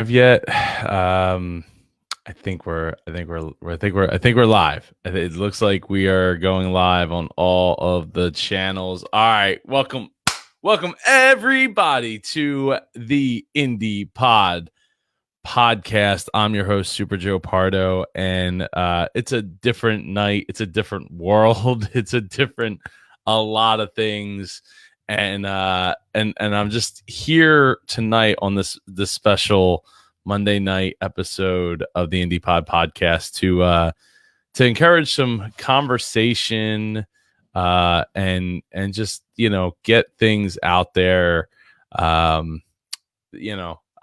Yet. I think we're live. It looks like we are going live on all of the channels. All right, welcome everybody to the Indie Pod podcast. I'm your host, Super Joe Pardo, and it's a different night. It's a different world. It's a lot of things, and I'm just here tonight on this special Monday night episode of the Indie Pod podcast to encourage some conversation and just get things out there. Um,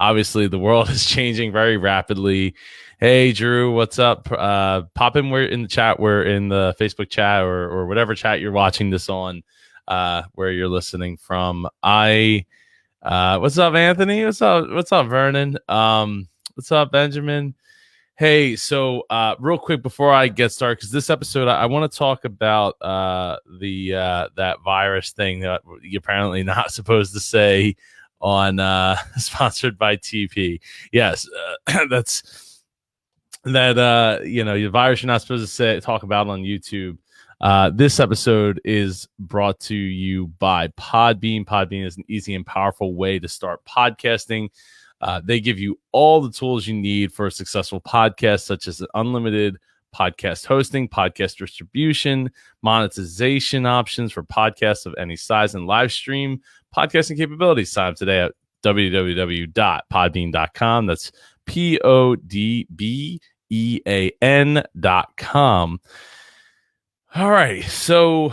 Obviously the world is changing very rapidly. Hey Drew, what's up? Pop in. We're in the chat. We're in the Facebook chat or whatever chat you're watching this on, where you're listening from. What's up, Anthony? What's up, Vernon? What's up, Benjamin? Hey, so real quick before I get started, because this episode I want to talk about the that virus thing that you're apparently not supposed to say on sponsored by TP. Yes, that's that. The virus you're not supposed to talk about on YouTube. This episode is brought to you by Podbean. Podbean is an easy and powerful way to start podcasting. They give you all the tools you need for a successful podcast, such as unlimited podcast hosting, podcast distribution, monetization options for podcasts of any size, and live stream podcasting capabilities. Sign up today at www.podbean.com. That's podbean.com. All right. So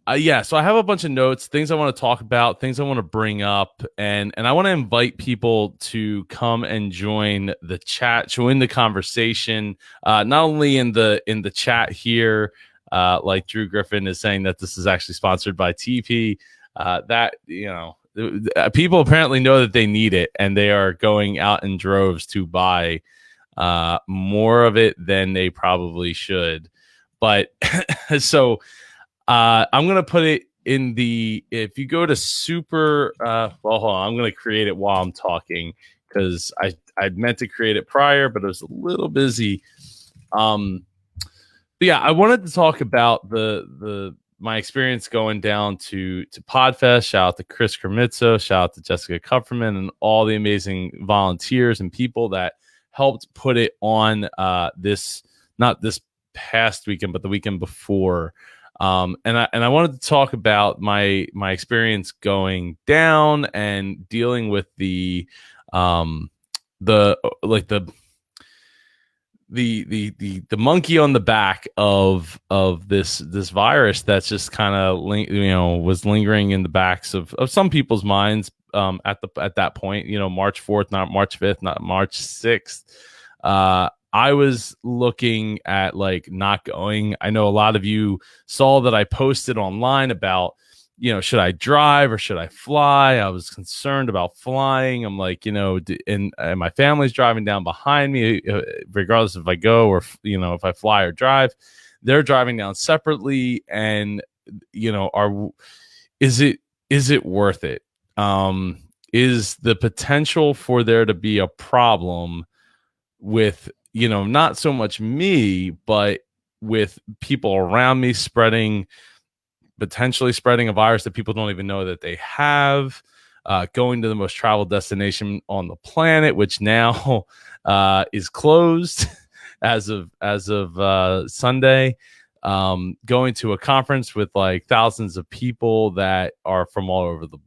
so I have a bunch of notes, things I want to talk about, things I want to bring up, and I want to invite people to come and join the chat, join the conversation. Not only in the chat here, like Drew Griffin is saying that this is actually sponsored by TP. People apparently know that they need it, and they are going out in droves to buy more of it than they probably should. But so. I'm going to put it in if you go to hold on, I'm going to create it while I'm talking because I meant to create it prior, but I was a little busy. But yeah, I wanted to talk about my experience going down to Podfest. Shout out to Chris Kermitzo, shout out to Jessica Kupferman and all the amazing volunteers and people that helped put it on not this past weekend, but the weekend before. And I wanted to talk about my experience going down and dealing with the monkey on the back of this virus that's just kind of was lingering in the backs of some people's minds at that point, March 4th, not March 5th, not March 6th. I was looking at not going. I know a lot of you saw that I posted online about, should I drive or should I fly? I was concerned about flying. I'm like, and my family's driving down behind me, regardless if I go or, if I fly or drive. They're driving down separately. And, is it worth it? Is the potential for there to be a problem with not so much me, but with people around me potentially spreading a virus that people don't even know that they have, going to the most traveled destination on the planet, which now is closed as of Sunday, going to a conference with thousands of people that are from all over the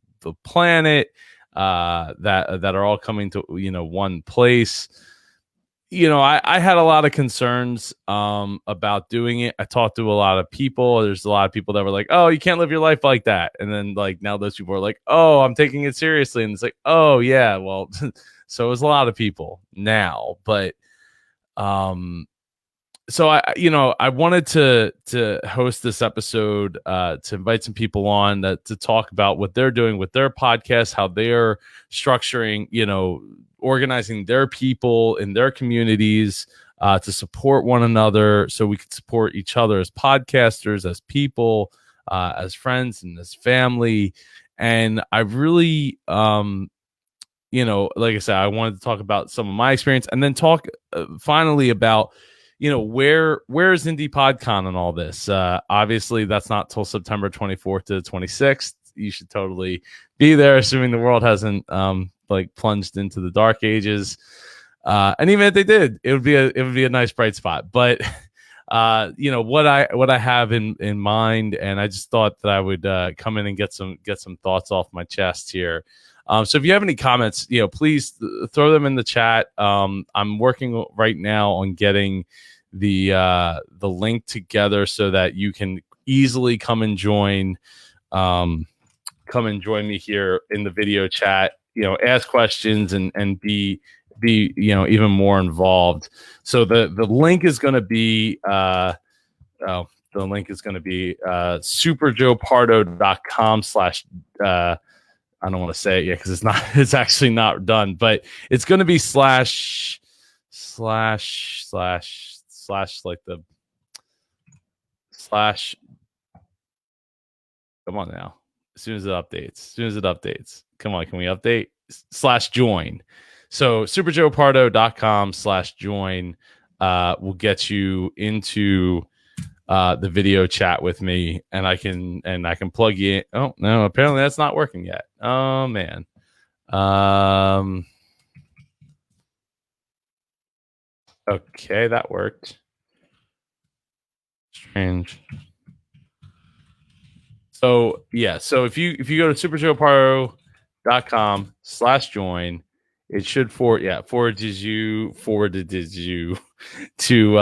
planet, that are all coming to one place. I had a lot of concerns about doing it. I talked to a lot of people. There's a lot of people that were like, oh, you can't live your life like that. And then now those people are like, oh, I'm taking it seriously. And it's like, oh yeah, well, so it was a lot of people now. But so I wanted to host this episode to invite some people on to talk about what they're doing with their podcast, how they're structuring, organizing their people in their communities to support one another, so we can support each other as podcasters, as people, as friends, and as family. And I really like I said, I wanted to talk about some of my experience and then talk finally about, where's Indie PodCon and all this. Obviously, that's not till September 24th to the 26th. You should totally be there, assuming the world hasn't plunged into the dark ages. And even if they did, it would be a nice bright spot. But what I have in mind, and I just thought that I would come in and get some thoughts off my chest here. So if you have any comments, please throw them in the chat. I'm working right now on getting the link together so that you can easily come and join me here in the video chat. Ask questions and be even more involved. So the link is going to be superjoepardo.com/ I don't want to say it yet because it's actually not done, but it's going to be / like the / come on now. As soon as it updates. Come on, can we update? / join. So superjoepardo.com/join will get you into the video chat with me, and I can plug you in. Oh no, apparently that's not working yet. Oh man. Okay, that worked. Strange. So yeah, so if you go to superjoepardo.com/join, it should forward you to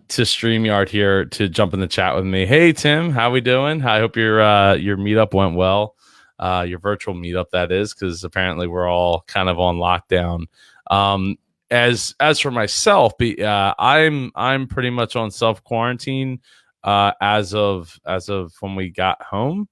StreamYard here to jump in the chat with me. Hey Tim, how we doing? I hope your meetup went well. Your virtual meetup, that is, because apparently we're all kind of on lockdown. As for myself, I'm pretty much on self quarantine as of when we got home.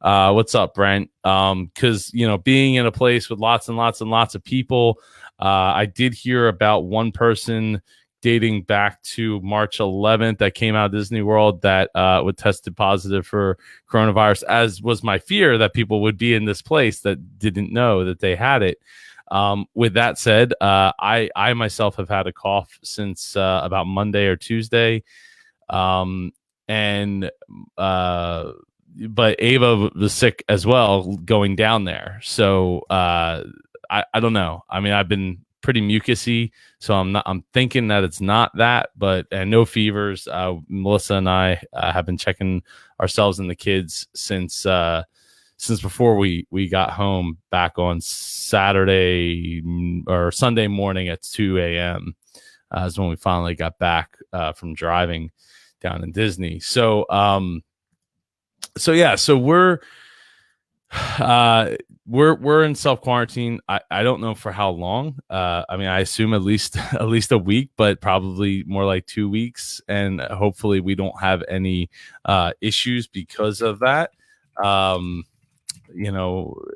What's up, Brent? Because being in a place with lots and lots and lots of people, I did hear about one person dating back to March 11th that came out of Disney World that would tested positive for coronavirus, as was my fear that people would be in this place that didn't know that they had it. With that said, I myself have had a cough since about Monday or Tuesday. But Ava was sick as well going down there. So I don't know. I mean, I've been pretty mucusy, so I'm thinking that it's not that, but no fevers. Melissa and I have been checking ourselves and the kids since before we got home back on Saturday or Sunday morning at 2 a.m. Is when we finally got back from driving down in Disney. So we're in self quarantine. I don't know for how long. I mean, I assume at least a week, but probably more like 2 weeks. And hopefully we don't have any issues because of that.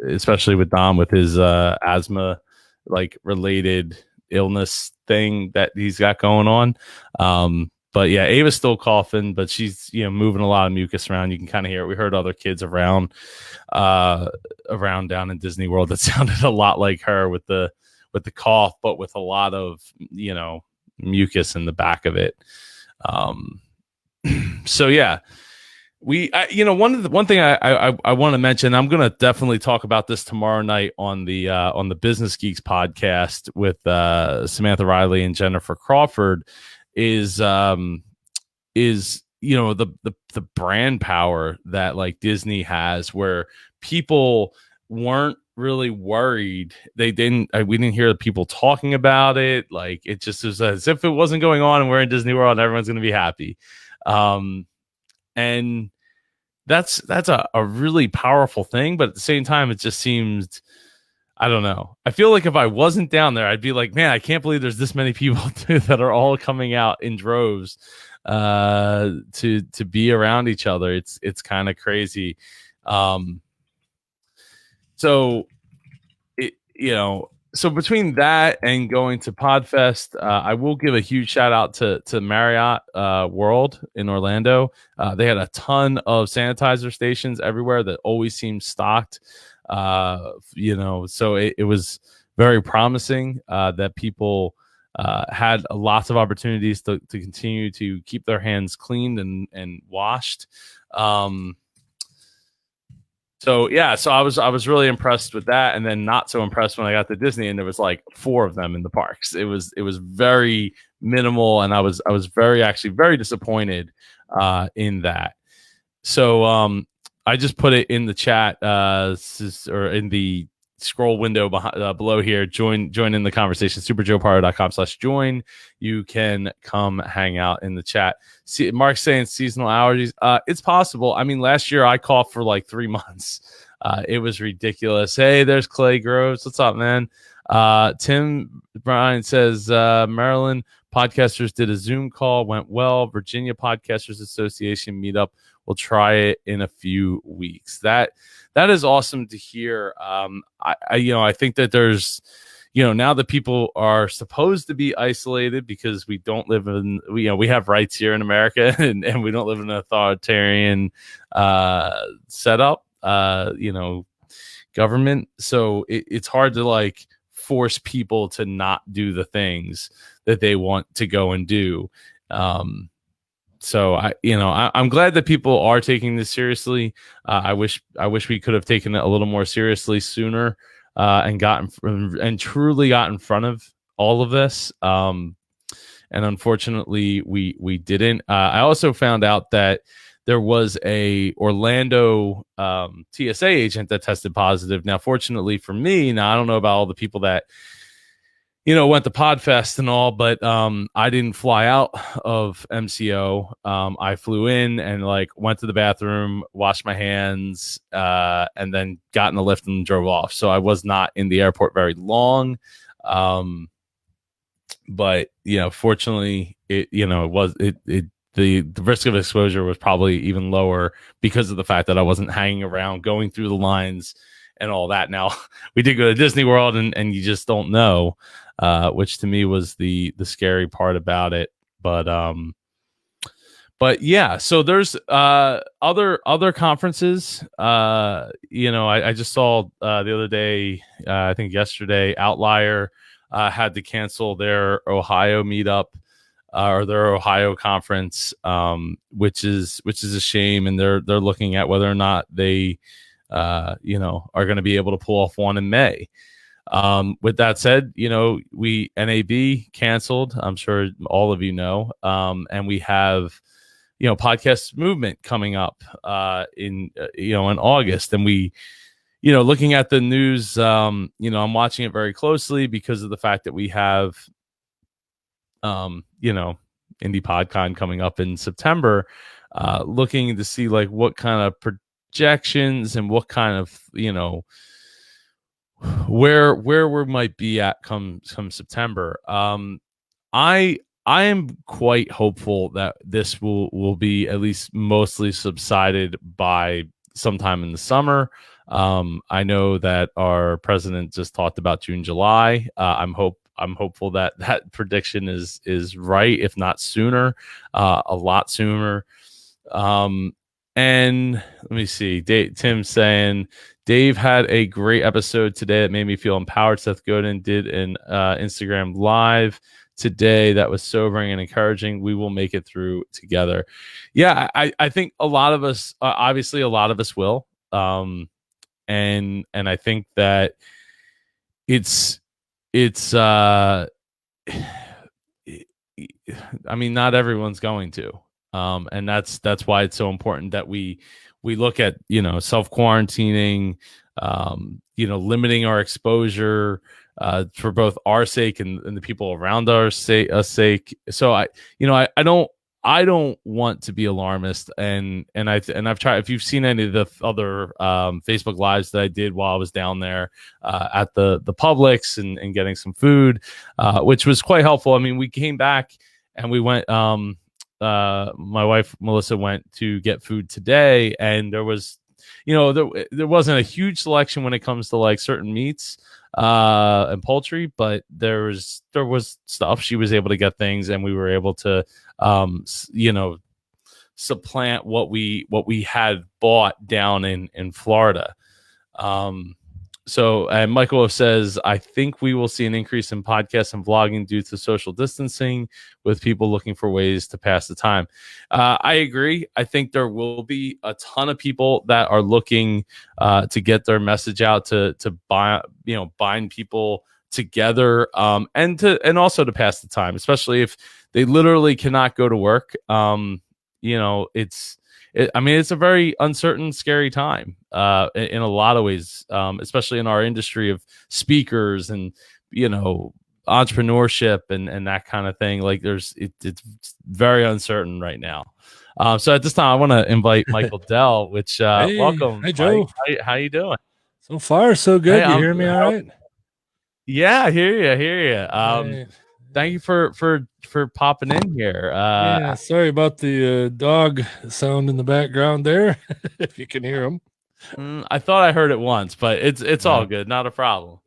Especially with Dom with his asthma related illness thing that he's got going on. But yeah, Ava's still coughing, but she's moving a lot of mucus around. You can kind of hear it. We heard other kids around down in Disney World that sounded a lot like her with the cough, but with a lot of mucus in the back of it. So yeah, one thing I want to mention. I'm going to definitely talk about this tomorrow night on the Business Geeks podcast with Samantha Riley and Jennifer Crawford. Is the brand power that Disney has, where people weren't really worried. We didn't hear people talking about it. It just was as if it wasn't going on and we're in Disney World and everyone's going to be happy. And that's a really powerful thing. But at the same time, it just seems, I don't know. I feel like if I wasn't down there, I'd be like, man, I can't believe there's this many people that are all coming out in droves to be around each other. It's kind of crazy. So between that and going to Podfest, I will give a huge shout out to Marriott World in Orlando. They had a ton of sanitizer stations everywhere that always seemed stocked. So it was very promising that people had lots of opportunities to continue to keep their hands cleaned and washed. So I was really impressed with that, and then not so impressed when I got to Disney and there was like 4 of them in the parks. It was very minimal, and I was very disappointed in that. So I just put it in the chat or in the scroll window below here. Join in the conversation. superjoepardo.com/join. You can come hang out in the chat. See, Mark's saying seasonal allergies. It's possible. I mean, last year I coughed for like 3 months. It was ridiculous. Hey, there's Clay Groves. What's up, man? Tim Bryan says Maryland podcasters did a Zoom call, went well. Virginia Podcasters Association meetup. We'll try it in a few weeks. That is awesome to hear. I think that there's, now that people are supposed to be isolated because we don't live in, we have rights here in America and we don't live in an authoritarian setup, government. So it's hard to like force people to not do the things that they want to go and do. So I'm glad that people are taking this seriously. I wish we could have taken it a little more seriously sooner and truly got in front of all of this. And unfortunately, we didn't. I also found out that there was a Orlando TSA agent that tested positive. Now, fortunately for me, I don't know about all the people that went to Podfest and all, but I didn't fly out of MCO. I flew in and went to the bathroom, washed my hands, and then got in the lift and drove off. So I was not in the airport very long. But fortunately, the risk of exposure was probably even lower because of the fact that I wasn't hanging around, going through the lines and all that. Now, we did go to Disney World, and you just don't know. Which to me was the scary part about it. But yeah, so there's other conferences. I just saw the other day, I think yesterday, Outlier had to cancel their Ohio meetup or their Ohio conference, which is a shame, and they're looking at whether or not they are going to be able to pull off one in May. With that said, we NAB canceled. I'm sure all of you know, and we have, podcast movement coming up in August, and we, looking at the news, I'm watching it very closely because of the fact that we have, Indie PodCon coming up in September, looking to see what kind of projections and what kind of, where we might be at come September. I am quite hopeful that this will be at least mostly subsided by sometime in the summer. I know that our president just talked about June, July. I'm hopeful that prediction is right, if not sooner, a lot sooner. And let me see. Tim saying, Dave had a great episode today that made me feel empowered. Seth Godin did an Instagram live today that was sobering and encouraging. We will make it through together. Yeah, I think a lot of us, obviously a lot of us will. And I think that it's I mean, not everyone's going to. And that's why it's so important that we look at, self-quarantining, limiting our exposure for both our sake and the people around us sake. So I don't want to be alarmist, and I've tried. If you've seen any of the other Facebook lives that I did while I was down there at the Publix and getting some food, which was quite helpful. I mean, we came back and we went. My wife Melissa went to get food today, and there was, there wasn't a huge selection when it comes to certain meats and poultry, but there was stuff. She was able to get things, and we were able to supplant what we had bought down in Florida. And Michael says, I think we will see an increase in podcasts and vlogging due to social distancing, with people looking for ways to pass the time. I agree. I think there will be a ton of people that are looking to get their message out, to bind people together, and also to pass the time, especially if they literally cannot go to work. It's a very uncertain, scary time in a lot of ways, especially in our industry of speakers and, entrepreneurship and that kind of thing. Like it's very uncertain right now. So at this time, I want to invite Michael Dell, which welcome. Hi, Joe. How you doing? So far, so good. Hey, you hear me all right? Yeah, I hear you. Right. Thank you for popping in here. Yeah, sorry about the dog sound in the background there, if you can hear them. I thought I heard it once, but it's all good, not a problem.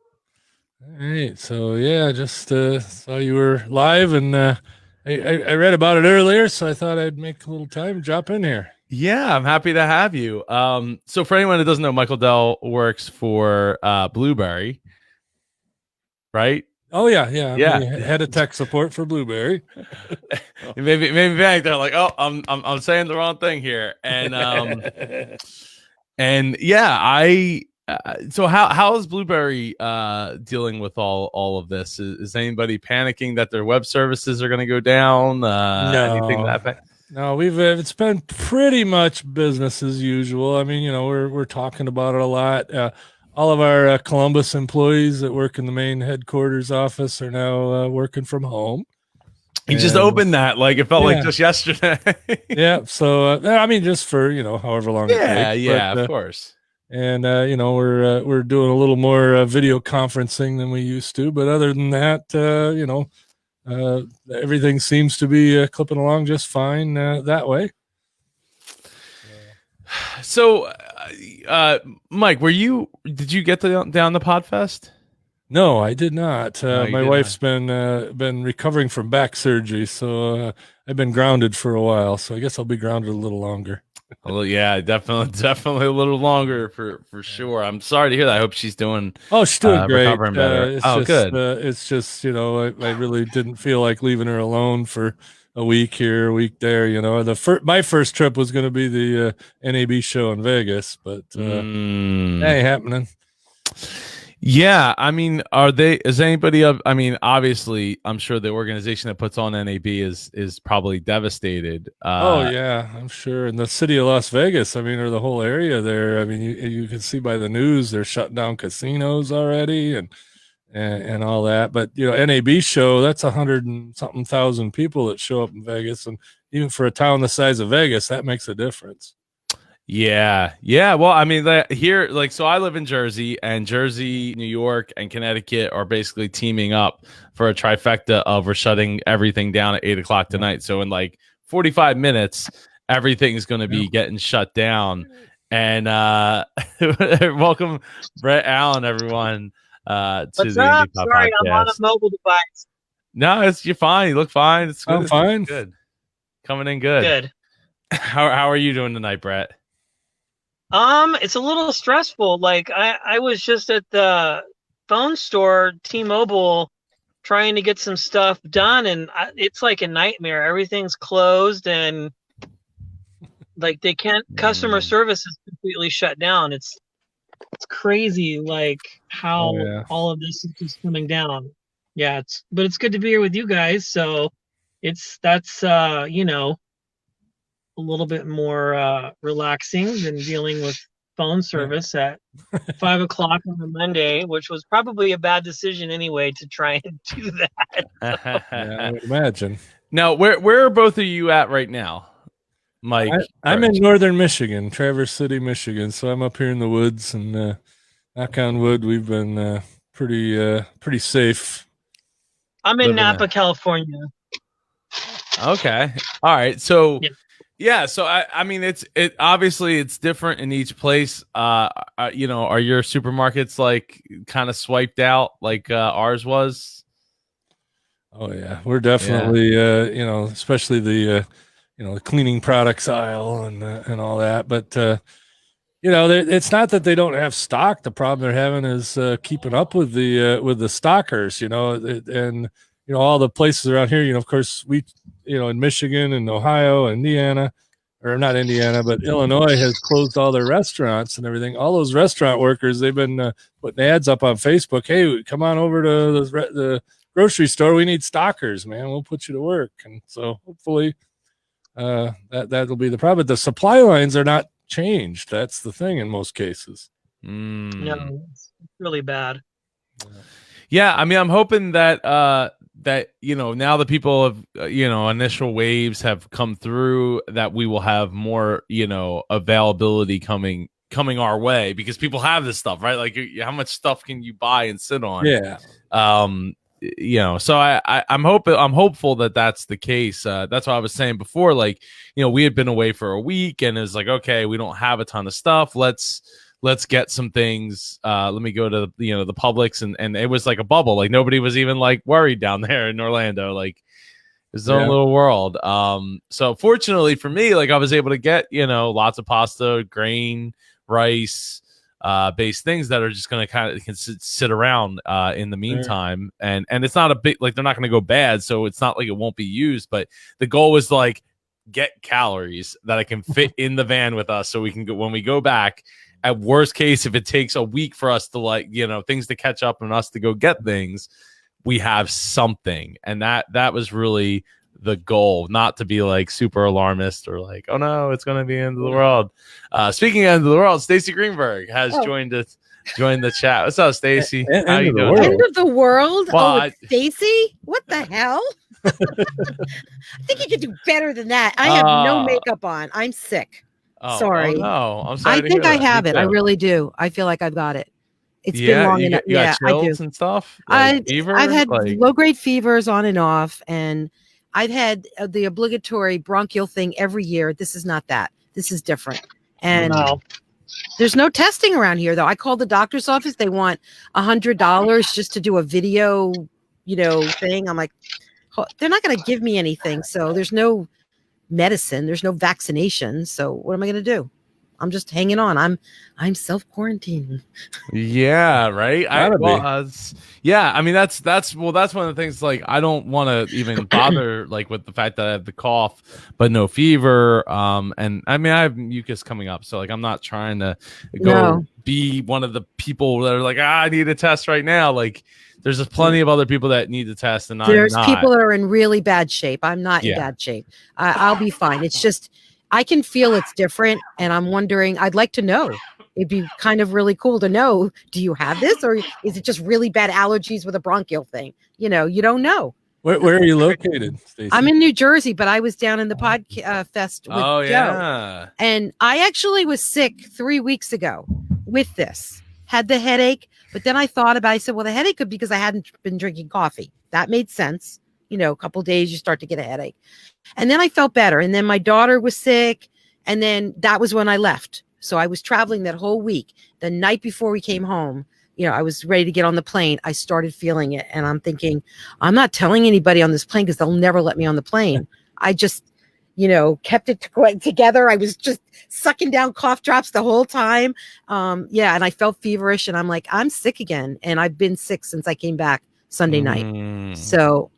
All right, so yeah, just saw you were live, and I read about it earlier, so I thought I'd make a little time, drop in here. Yeah, I'm happy to have you. So for anyone that doesn't know, Michael Dell works for Blueberry, right? Oh yeah. Yeah. Head of tech support for Blueberry. maybe back there, like, oh, I'm saying the wrong thing here, and and yeah, so how is Blueberry dealing with all of this? Is anybody panicking that their web services are going to go down? No. Anything that bad? No, it's been pretty much business as usual. I mean, we're talking about it a lot. All of our Columbus employees that work in the main headquarters office are now working from home. You just opened that, like it felt like just yesterday. Yeah. So I mean, just for however long. Yeah, of course. And we're doing a little more video conferencing than we used to, but other than that, everything seems to be clipping along just fine that way. So, Mike, did you get down the Podfest? No, I did not. No, my wife's been recovering from back surgery, so I've been grounded for a while. So I guess I'll be grounded a little longer. Well, yeah, definitely a little longer for sure. I'm sorry to hear that. I hope she's doing. Oh, she's doing great. Recovering better. Good. It's just I really didn't feel like leaving her alone for a week here, a week there. My first trip was going to be the NAB show in Vegas, but ain't happening. Yeah, I mean, I mean, obviously, I'm sure the organization that puts on NAB is probably devastated. Oh yeah, I'm sure. In the city of Las Vegas, I mean, or the whole area there. I mean, you can see by the news they're shutting down casinos already and all that. But NAB show, that's 100 and something thousand people that show up in Vegas, and even for a town the size of Vegas, that makes a difference. Yeah. Well, I mean, here, so I live in Jersey, and Jersey, New York, and Connecticut are basically teaming up for a trifecta of we're shutting everything down at 8:00 tonight. So in 45 minutes, everything's going to be getting shut down. And welcome, Brett Allen, everyone, to What's the up? Indie Pop Sorry, Podcast. I'm on a mobile device. No, you're fine. You look fine. It's good. I'm fine. Good. Coming in good. Good. How are you doing tonight, Brett? It's a little stressful. I was just at the phone store, T-Mobile, trying to get some stuff done, and it's like a nightmare. Everything's closed, and they can't. Customer service is completely shut down. It's crazy, how all of this is just coming down. Yeah, but it's good to be here with you guys. So that's a little bit more relaxing than dealing with phone service at 5:00 on a Monday, which was probably a bad decision anyway to try and do that. Yeah, I would imagine. Now, where are both of you at right now, Mike? I'm in northern Michigan, Traverse City, Michigan. So I'm up here in the woods, and knock on wood, we've been pretty safe. I'm in Napa, California. Okay. All right. So yeah. So I mean, obviously it's different in each place. Are your supermarkets kind of swiped out like ours was? Oh yeah, we're definitely especially the the cleaning products aisle and all that. But it's not that they don't have stock. The problem they're having is keeping up with the stockers. And all the places around here. Of course, we in Michigan and Ohio and Indiana, or not Indiana, but Illinois has closed all their restaurants and everything. All those restaurant workers, they've been putting ads up on Facebook. Hey, come on over to the grocery store. We need stockers, man. We'll put you to work. And so hopefully that'll be the problem. The supply lines are not changed. That's the thing in most cases. No, it's really bad. Yeah, I mean, I'm hoping that that now the people have initial waves have come through, that we will have more availability coming our way, because people have this stuff, right? Like, how much stuff can you buy and sit on? Yeah. So I'm hopeful that that's the case. That's what I was saying before. Like, we had been away for a week, and it's like, okay, we don't have a ton of stuff. Let's get some things. Let me go to the Publix, and it was like a bubble. Like, nobody was even like worried down there in Orlando. Like, it's own little world. So fortunately for me, like, I was able to get lots of pasta, grain, rice, based things that are just going to kind of sit around in the meantime. And it's not a big, like, they're not going to go bad, so it's not like it won't be used. But the goal was like, get calories that I can fit in the van with us, so we can go when we go back. At worst case, if it takes a week for us to things to catch up and us to go get things, we have something. And that was really the goal, not to be like super alarmist or like, oh no, it's going to be the end of the world. Speaking of end of the world, Stacy Greenberg has joined the chat. What's up, Stacy? How you doing? End of the world? Well, Stacy? What the hell? I think you could do better than that. I have no makeup on. I'm sick. Sorry. Oh, no, I'm sorry. I think I have it. I really do. I feel like I've got it. It's been long enough. You got chills and stuff. Like fever? I've had low-grade fevers on and off, and I've had the obligatory bronchial thing every year. This is not that. This is different. And there's no testing around here, though. I called the doctor's office. They want $100 just to do a video, thing. I'm like, they're not going to give me anything. So there's no medicine. There's no vaccination. So what am I going to do? I'm just hanging on. I'm self-quarantining. Yeah, right. I mean, that's one of the things. Like, I don't want to even bother like with the fact that I have the cough but no fever. And I mean, I have mucus coming up, so like, I'm not trying to go be one of the people that are like, I need a test right now. Like, there's just plenty of other people that need to test, and there's people that are in really bad shape. I'm not in bad shape. I'll be fine. It's just, I can feel it's different, and I'm wondering, I'd like to know. It'd be kind of really cool to know, do you have this, or is it just really bad allergies with a bronchial thing? You don't know. Where are you located, Stacey? I'm in New Jersey, but I was down in the Fest with Joe. And I actually was sick 3 weeks ago with this. Had the headache, but then I thought about it. I said, well, the headache could be because I hadn't been drinking coffee. That made sense. A couple of days you start to get a headache. And then I felt better. And then my daughter was sick. And then that was when I left. So I was traveling that whole week. The night before we came home, I was ready to get on the plane. I started feeling it. And I'm thinking, I'm not telling anybody on this plane because they'll never let me on the plane. I just, kept it together. I was just sucking down cough drops the whole time. And I felt feverish, and I'm like, I'm sick again. And I've been sick since I came back Sunday night. So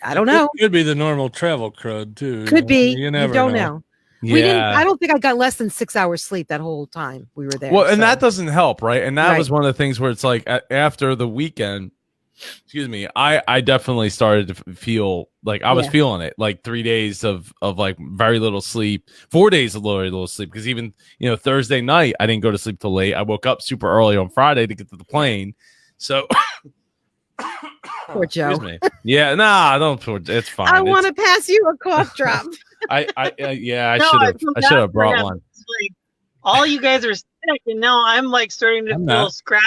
I don't know. It could be the normal travel crud too. Could be. You never don't know. Yeah. I don't think I got less than 6 hours sleep that whole time we were there. Well, and that doesn't help, right? And that was one of the things where it's like, after the weekend, excuse me, I definitely started to feel like I was feeling it. Like 3 days of like very little sleep, 4 days of very little sleep, because even Thursday night I didn't go to sleep till late. I woke up super early on Friday to get to the plane. So poor Joe. Excuse me. Yeah, don't. It's fine. I want to pass you a cough drop. I should have brought one. Like, all you guys are sick, and now I'm like starting to feel scratchy.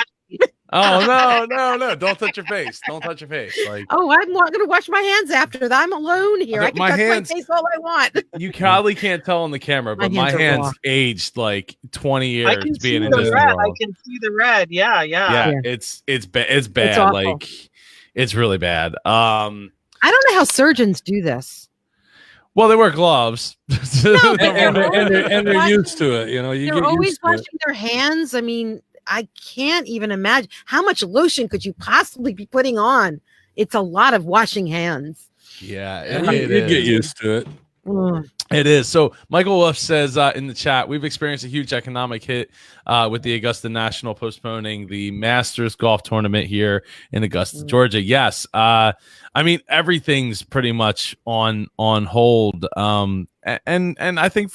Oh no! Don't touch your face. Don't touch your face. Like, I'm not going to wash my hands after that. I'm alone here. I can touch my face all I want. You probably can't tell on the camera, but my hands aged like 20 years. I can being see in the this red. world. I can see the red. Yeah. It's bad. It's awful. Like, it's really bad. I don't know how surgeons do this. Well, they wear gloves. No, but and they're washing- used to it. You know, you They're get always used to it. washing their hands. I mean, I can't even imagine how much lotion could you possibly be putting on. It's a lot of washing hands. Yeah, You get used to it. It is. So Michael Wolf says in the chat, we've experienced a huge economic hit with the Augusta National postponing the Masters golf tournament here in Augusta, Georgia. Yes. I mean, everything's pretty much on hold. And I think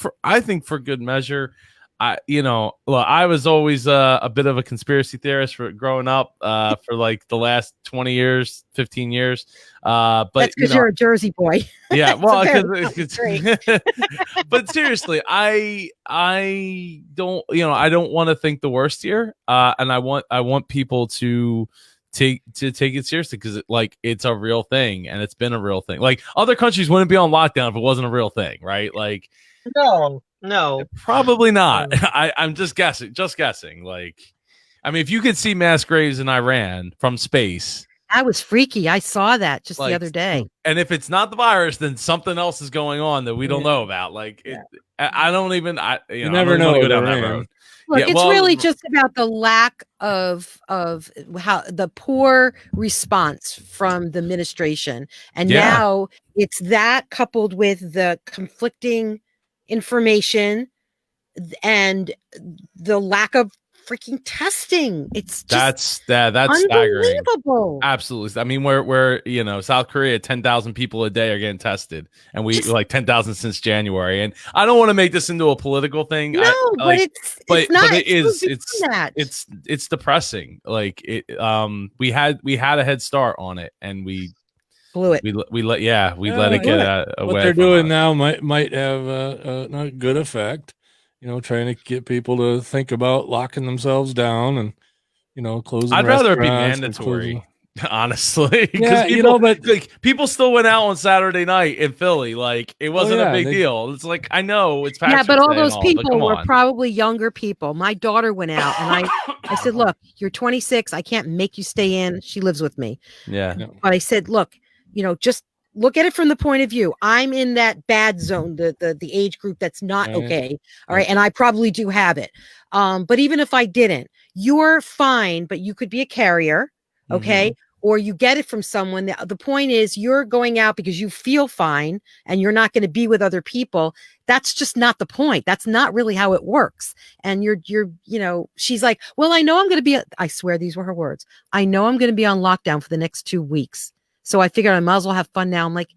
for good measure, I was always a bit of a conspiracy theorist for growing up for like the last 20 years, 15 years. But that's because you're a Jersey boy. Yeah, well, great. But seriously, I don't want to think the worst here, and I want people to take it seriously because it's a real thing and it's been a real thing. Like other countries wouldn't be on lockdown if it wasn't a real thing, right? Like no, probably not. I'm just guessing. Like, I mean, if you could see mass graves in Iran from space. That was freaky. I saw that just the other day. And if it's not the virus, then something else is going on that we don't know about. Like, I don't even. You never know. Go down that road. Look, it's really just about the lack of how the poor response from the administration, and now it's that coupled with the conflicting information and the lack of freaking testing. It's just that's unbelievable. Staggering. Absolutely. I mean, where South Korea, 10,000 people a day are getting tested, and we like 10,000 since January. And I don't want to make this into a political thing. No, but it's not. But it is. It's depressing. Like we had a head start on it, and we blew it. We let it get away. What they're doing now might have a good effect. Trying to get people to think about locking themselves down and, closing. I'd rather it be mandatory, honestly. Yeah, but people still went out on Saturday night in Philly. Like it wasn't a big deal. It's like, I know it's Patrick's but all Day those people were on. probably younger people. My daughter went out and I said, look, you're 26. I can't make you stay in. She lives with me. Yeah. But I said, look, just look at it from the point of view. I'm in that bad zone, the age group that's not okay. All right. And I probably do have it. But even if I didn't, you're fine, but you could be a carrier. Okay. Or you get it from someone. The point is you're going out because you feel fine and you're not going to be with other people. That's just not the point. That's not really how it works. And she's like, well, I know I'm going to be, I swear these were her words. I know I'm going to be on lockdown for the next 2 weeks. So I figured I might as well have fun now. I'm like,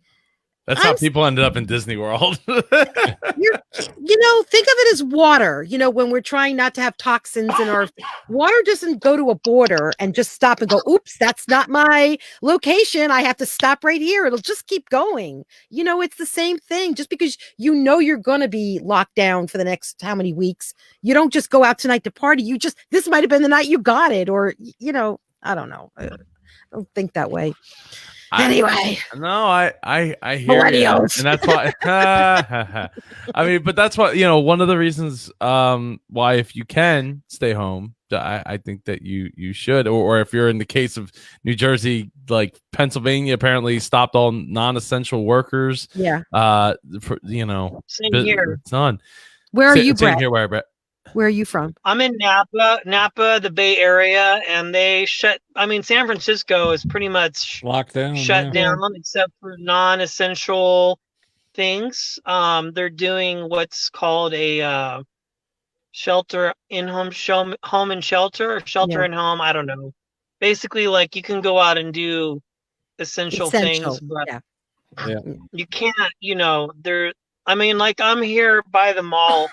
that's how people ended up in Disney World. Think of it as water. When we're trying not to have toxins in our water, doesn't go to a border and just stop and go, oops, that's not my location. I have to stop right here. It'll just keep going. It's the same thing. Just because you're going to be locked down for the next how many weeks, you don't just go out tonight to party. This might have been the night you got it, or, I don't know. I don't think that way. Anyway, I hear you, and that's why. I mean, but that's why one of the reasons why if you can stay home, I think that you should, or if you're in the case of New Jersey, like Pennsylvania, apparently stopped all non-essential workers. Yeah. Same here. It's on. Where are you, Brett? Here, Brett? Where are you from? I'm in Napa, the Bay Area, and they San Francisco is pretty much locked down, shut down, except for non-essential things. They're doing what's called a shelter in home, home and shelter, or shelter in home. I don't know. Basically, like you can go out and do essential things, but you can't. I'm here by the mall.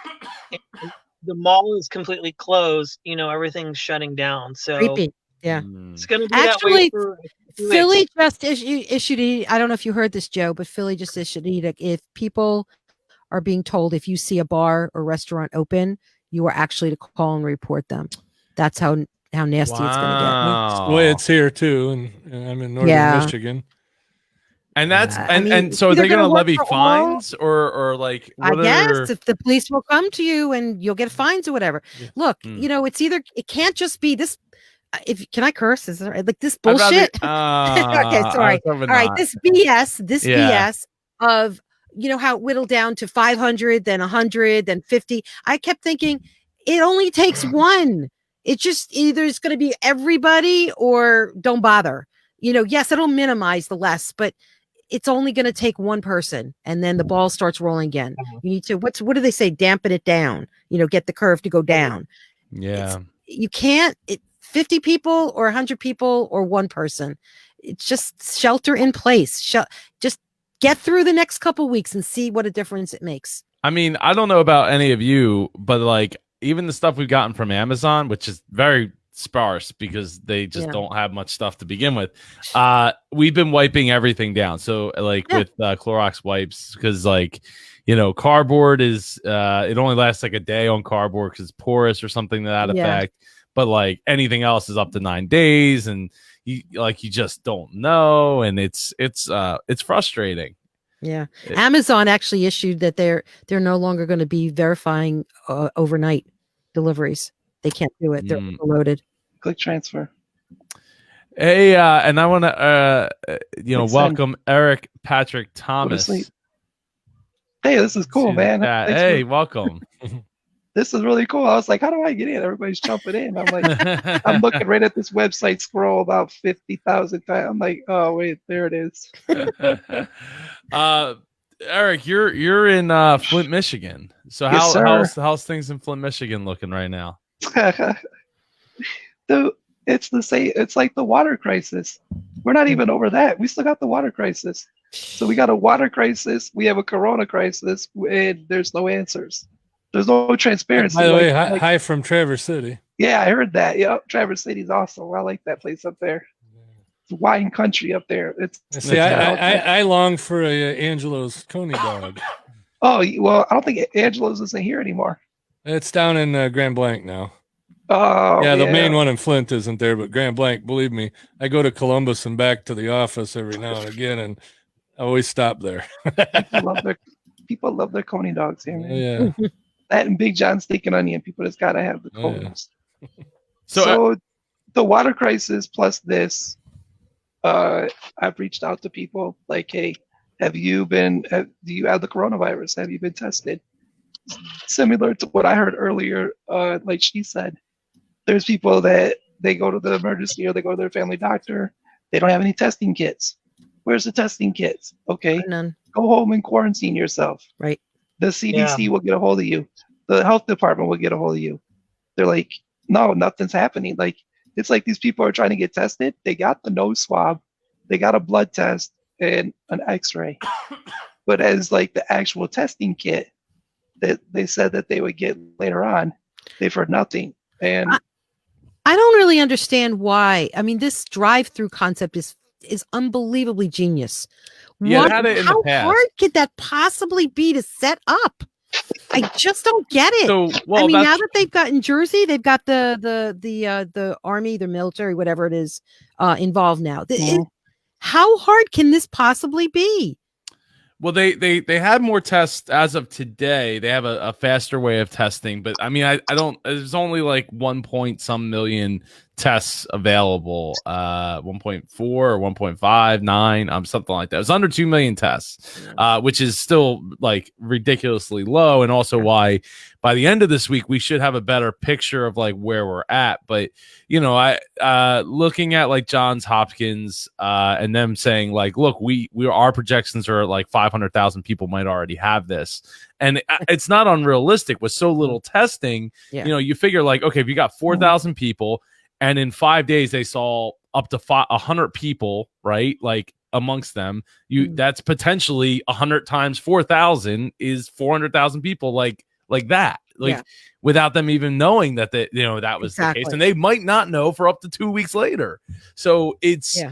The mall is completely closed. Everything's shutting down. So creepy. Yeah, it's going to be actually. That way for Philly just issued. I don't know if you heard this, Joe, but Philly just issued edict. If people are being told if you see a bar or restaurant open, you are actually to call and report them. That's how nasty it's going to get. That's the way it's here too, and I'm in northern Michigan. And that's so are they going to levy fines or like? I guess if the police will come to you and you'll get fines or whatever. Yeah. Look, it's either it can't just be this. Can I curse? Is there like this bullshit? Okay, sorry. All right, this BS of you know how it whittled down to 500, then 100, then 50. I kept thinking it only takes one. It just either it's going to be everybody or don't bother. You know, yes, it'll minimize the less, but it's only going to take one person, and then the ball starts rolling again. You need to, what do they say? Dampen it down, you know, get the curve to go down. Yeah. You can't, 50 people or 100 people or one person. It's just shelter in place. Just get through the next couple weeks and see what a difference it makes. I mean, I don't know about any of you, but like even the stuff we've gotten from Amazon, which is very sparse because they just don't have much stuff to begin with. We've been wiping everything down. So like with Clorox wipes, because like, you know, cardboard is it only lasts like a day on cardboard because it's porous or something to that effect. But like anything else is up to 9 days, and you just don't know, and it's frustrating. Yeah, Amazon actually issued that they're no longer going to be verifying overnight deliveries. They can't do it. They're overloaded. Click transfer. Hey, and I want to welcome Eric Patrick Thomas. Hey, this is cool, man. Hey, welcome. This is really cool. I was like, how do I get in? Everybody's jumping in. I'm like, I'm looking right at this website, scroll about 50,000 times. I'm like, oh wait, there it is. Eric, you're in Flint, Michigan. So how's things in Flint, Michigan looking right now? It's the same. It's like the water crisis. We're not even over that. We still got the water crisis. So we got a water crisis. We have a corona crisis, and there's no answers. There's no transparency. By the way, hi from Traverse City. Yeah, I heard that. Yep, Traverse City's awesome. I like that place up there. It's wine country up there. I long for a Angelo's Coney dog. Oh well, I don't think Angelo's isn't here anymore. It's down in Grand Blanc now. Oh yeah, the main one in Flint isn't there, but Grand Blanc, believe me, I go to Columbus and back to the office every now and again, and I always stop there. People love their Coney dogs here, man. Yeah. That and Big John steak and onion. People just gotta have the Coneys. So the water crisis plus this, I've reached out to people like, hey, do you have the coronavirus? Have you been tested? Similar to what I heard earlier, like she said, there's people that they go to the emergency or they go to their family doctor. They don't have any testing kits. Where's the testing kits? Okay, none. Go home and quarantine yourself. Right. The CDC will get a hold of you. The health department will get a hold of you. They're like, no, nothing's happening. Like, it's like these people are trying to get tested. They got the nose swab, they got a blood test and an X-ray. But as like the actual testing kit that they said that they would get later on, they've heard nothing. And I don't really understand why. I mean, this drive-through concept is unbelievably genius. Yeah, how hard could that possibly be to set up? I just don't get it. So, I mean, now that they've got in Jersey, they've got the army, the military, whatever it is, involved now. How hard can this possibly be? Well, they had more tests as of today. They have a faster way of testing, but I mean, I don't. There's only like 1 point some million tests available. 1.4 or 1.59, something like that. It's under 2 million tests, which is still like ridiculously low, and also why by the end of this week we should have a better picture of like where we're at. But you know, I looking at like Johns Hopkins and them saying like, look, our projections are like 500,000 people might already have this, and it's not unrealistic with so little testing. You know, you figure like, okay, if you got 4,000 people, and in 5 days they saw up to 100 people, right? Like amongst them, that's potentially 100 times 4,000 is 400,000 people, like that, without them even knowing that that was the case, and they might not know for up to 2 weeks later. So it's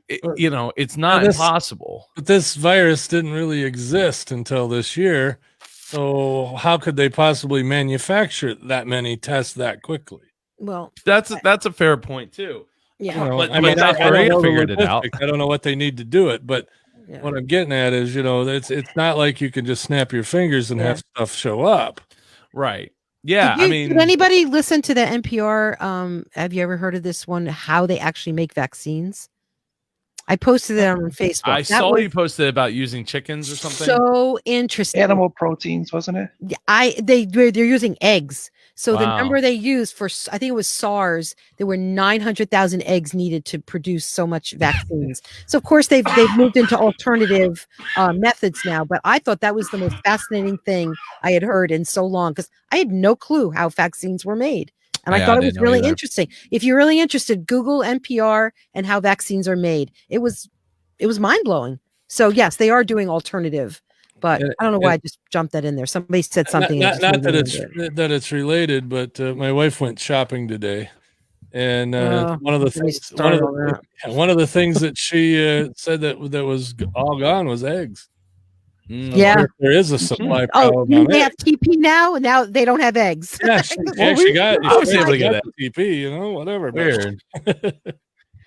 it's not impossible. But this virus didn't really exist until this year, so how could they possibly manufacture that many tests that quickly? Well, that's a fair point too. Yeah, but South Korea figured it out. I don't know what they need to do it, but what I'm getting at is, it's not like you can just snap your fingers and have stuff show up. Right. Yeah. Did anybody listen to the NPR? Have you ever heard of this one? How they actually make vaccines? I posted it on Facebook. I saw you posted about using chickens or something. So interesting. Animal proteins, wasn't it? They're using eggs. So the Wow. number they used for, I think it was SARS, there were 900,000 eggs needed to produce so much vaccines. So of course they've moved into alternative methods now. But I thought that was the most fascinating thing I had heard in so long, because I had no clue how vaccines were made. And I thought it was really interesting. If you're really interested, Google NPR and how vaccines are made. It was mind blowing. So yes, they are doing alternative, but I don't know why I just jumped that in there. Somebody said something. Not that it's related, but my wife went shopping today, and one of the things that she said that was all gone was eggs. Yeah, there is a supply problem. They have TP now, and now they don't have eggs. Yeah, she was able to get TP. Whatever. Weird.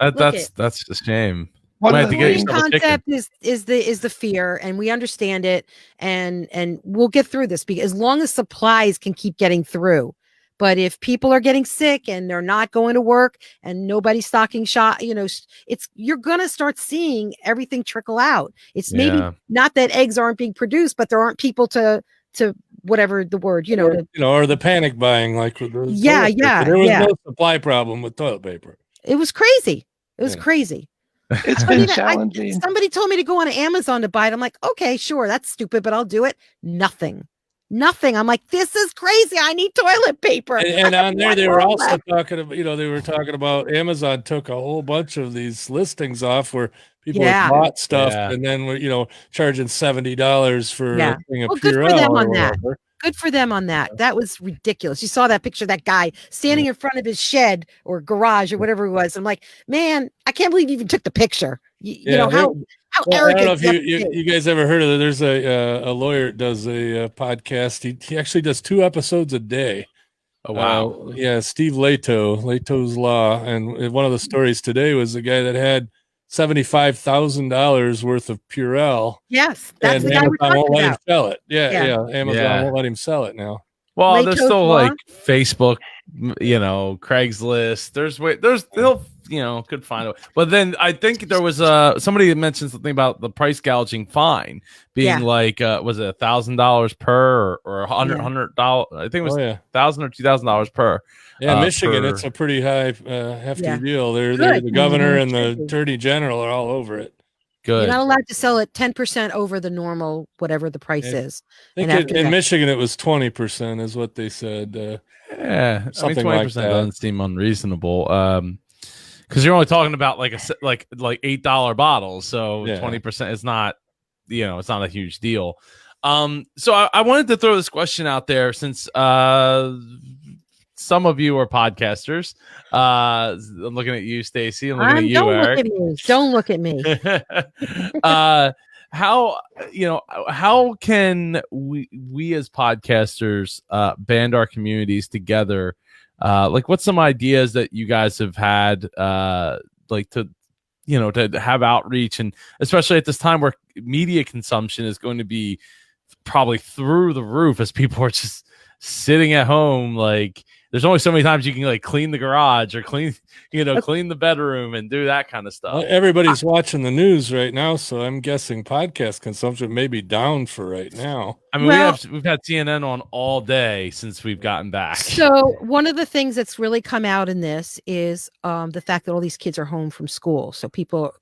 That's a shame. The concept is the fear, and we understand it, and we'll get through this, because as long as supplies can keep getting through. But if people are getting sick and they're not going to work and nobody's stocking shop, you're gonna start seeing everything trickle out. It's maybe not that eggs aren't being produced, but there aren't people to whatever the word, or the panic buying, like with the there was no supply problem with toilet paper. It was crazy. It was crazy. It's been challenging. Somebody told me to go on Amazon to buy it. I'm like, okay, sure, that's stupid, but I'll do it. Nothing. I'm like, this is crazy. I need toilet paper. And on there, they were also talking about, Amazon took a whole bunch of these listings off where people had bought stuff and then were, charging $70 for a thing of Purell. Good for them on that. Good for them on that. That was ridiculous. You saw that picture of that guy standing in front of his shed or garage or whatever it was. I'm like, man, I can't believe you even took the picture. How arrogant. I don't know if you guys ever heard of it. There's a lawyer that does a podcast. He actually does 2 episodes a day. Oh, wow. Steve Leto's Law. And one of the stories today was the guy that had $75,000 worth of Purell. Yes, that's the guy we're talking won't let him about. sell it. Amazon won't let him sell it now. Well, there's still like Facebook, Craigslist. They'll could find a way. But then I think there was somebody that mentioned something about the price gouging fine being like was it $1,000 per or $100? I think it was $1,000 or $2,000 per. Yeah, Michigan, it's a pretty high, hefty deal. They're the governor and the attorney general are all over it. Good. You're not allowed to sell it 10% over the normal, whatever the price is. I think in Michigan, it was 20% is what they said. Something 20% like doesn't seem unreasonable. Because you're only talking about like $8 bottles, so 20% is not, it's not a huge deal. So I wanted to throw this question out there since some of you are podcasters. I'm looking at you, Stacy. I'm looking at you, Eric. Don't look at me. How can we as podcasters band our communities together? What's some ideas that you guys have had, to have outreach, and especially at this time where media consumption is going to be probably through the roof as people are just sitting at home. Like, there's only so many times you can clean the garage or clean the bedroom and do that kind of stuff. Everybody's watching the news right now, so I'm guessing podcast consumption may be down for right now. I mean, we've had CNN on all day since we've gotten back. So one of the things that's really come out in this is the fact that all these kids are home from school. So people,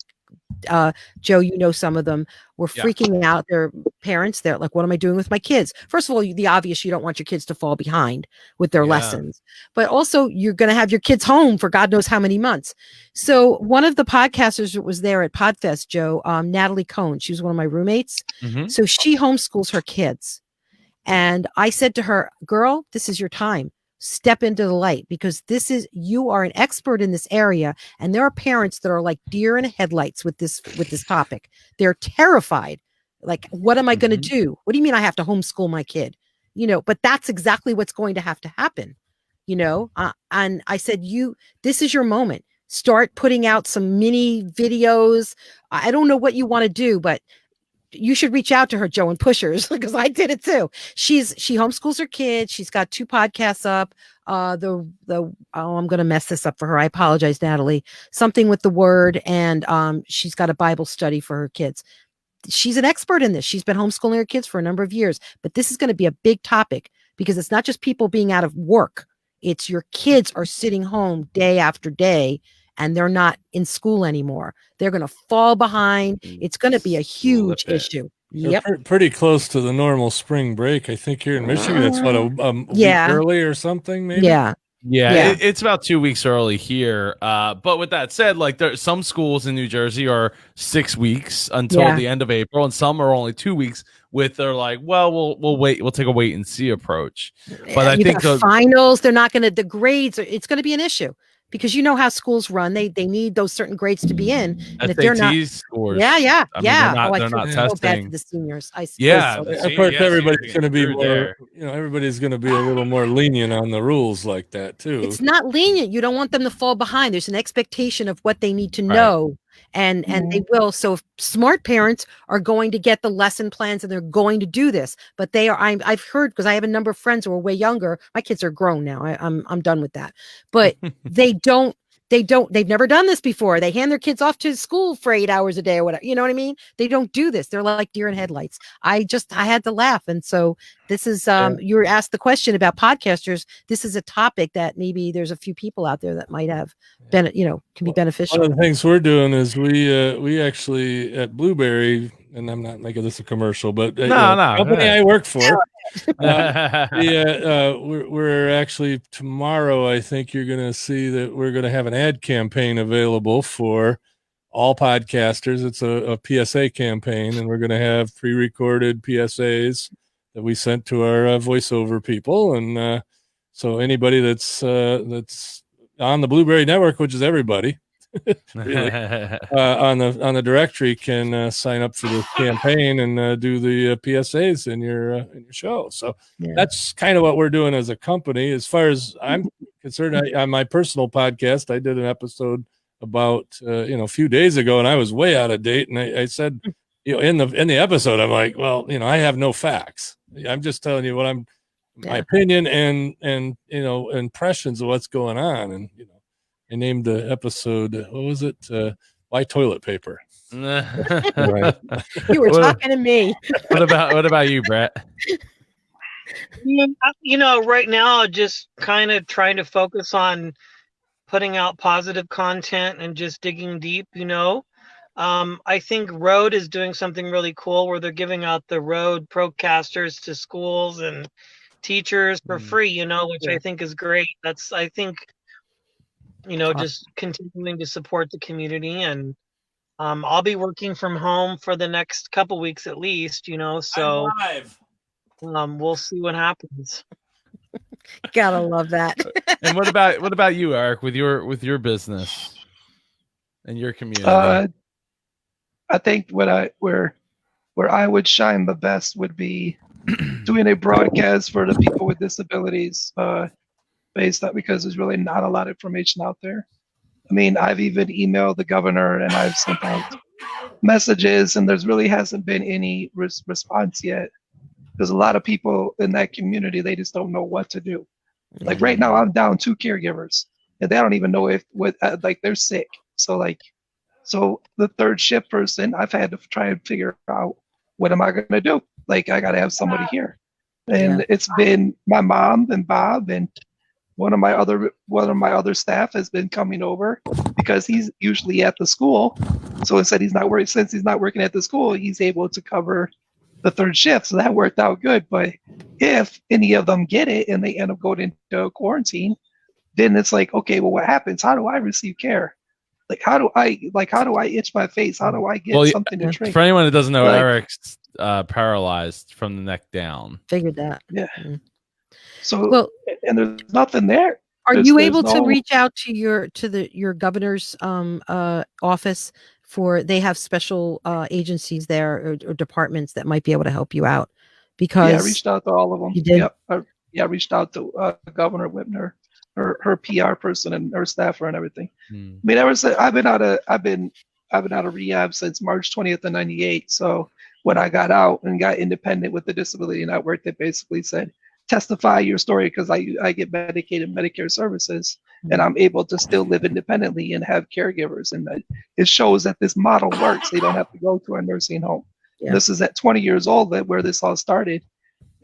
Joe, some of them were freaking out. Their parents, they're like, what am I doing with my kids? First of all, the obvious, you don't want your kids to fall behind with their lessons, but also you're going to have your kids home for God knows how many months. So one of the podcasters that was there at Podfest, Joe, Natalie Cohn, she was one of my roommates. Mm-hmm. So she homeschools her kids. And I said to her, girl, this is your time. Step into the light, because you are an expert in this area, and there are parents that are like deer in headlights with this topic. They're terrified. Like, what am I going to do? What do you mean I have to homeschool my kid? But that's exactly what's going to have to happen. And I said, this is your moment. Start putting out some mini videos. I don't know what you want to do, but you should reach out to her, Joe, and push her, because I did it too. She homeschools her kids. She's got 2 podcasts up. I'm going to mess this up for her. I apologize, Natalie. Something with the word, and she's got a Bible study for her kids. She's an expert in this. She's been homeschooling her kids for a number of years, but this is going to be a big topic because it's not just people being out of work. It's your kids are sitting home day after day and they're not in school anymore. They're going to fall behind. It's going to be a huge issue. Yep. Pretty close to the normal spring break. I think here in Michigan, it's what, a week early or something, maybe? Yeah. It's about 2 weeks early here. But with that said, like some schools in New Jersey are 6 weeks until the end of April, and some are only 2 weeks. They're like, well, we'll wait. We'll take a wait and see approach. But I think the finals, they're not going to. The grades, it's going to be an issue because you know how schools run. They need those certain grades to be in, and if they're not, scores. Yeah. They're not testing. Bad for the seniors. I of course, everybody's going to be more. Everybody's going to be a little more lenient on the rules like that too. It's not lenient. You don't want them to fall behind. There's an expectation of what they need to know. And they will. So if smart parents are going to get the lesson plans and they're going to do this, but they are. I've heard, because I have a number of friends who are way younger. My kids are grown now. I'm done with that. But they've never done this before. They hand their kids off to school for 8 hours a day or whatever. You know what I mean? They don't do this. They're like deer in headlights. I had to laugh. And so this is, you were asked the question about podcasters. This is a topic that maybe there's a few people out there that might have can be beneficial. One of the things we're doing is we actually at Blueberry, and I'm not making this a commercial, but company I work for, we're actually tomorrow. I think you're going to see that we're going to have an ad campaign available for all podcasters. It's a PSA campaign, and we're going to have pre-recorded PSAs that we sent to our voiceover people, and so anybody that's on the Blueberry Network, which is everybody. Really, on the directory can sign up for the campaign and do the PSAs in your show. So that's kind of what we're doing as a company. As far as I'm concerned, on my personal podcast, I did an episode about a few days ago, and I was way out of date. And I said, in the episode, I'm like, well, I have no facts. I'm just telling you what my opinion and impressions of what's going on. And I named the episode, what was it? Why toilet paper? Right. You were talking to me. What about you, Brett? Right now, just kind of trying to focus on putting out positive content and just digging deep. I think Rode is doing something really cool where they're giving out the Rode Procasters to schools and teachers for free. Which I think is great. Just continuing to support the community, and I'll be working from home for the next couple weeks at least, so we'll see what happens. Gotta love that. And what about you, Eric, with your business and your community? I think where I would shine the best would be doing a broadcast for the people with disabilities, based on, because there's really not a lot of information out there. I mean, I've even emailed the governor and I've sent out messages, and there's really hasn't been any response yet. There's a lot of people in that community, they just don't know what to do. Like right now, I'm down 2 caregivers, and they don't even know they're sick. So the third shift person, I've had to try and figure out, what am I going to do? Like, I got to have somebody here. And it's been my mom and Bob, and one of my other staff has been coming over because he's usually at the school. So instead since he's not working at the school, he's able to cover the third shift. So that worked out good. But if any of them get it and they end up going into quarantine, then it's like, okay, well, what happens? How do I receive care? Like, how do I itch my face? How do I get something to drink? For anyone that doesn't know, Eric's paralyzed from the neck down. Figured that. Yeah. So, and there's nothing there. Are you able to reach out to your governor's office they have special agencies there or departments that might be able to help you out? Because I reached out to all of them. You did? I reached out to Governor Whitner, her PR person, and her staffer and everything. I mean, I've been out of rehab since March 20th of '98. So when I got out and got independent with the Disability Network, they basically said, testify your story because I get Medicaid and Medicare services, and I'm able to still live independently and have caregivers, and it shows that this model works. They don't have to go to a nursing home. Yeah. This is at 20 years old where this all started.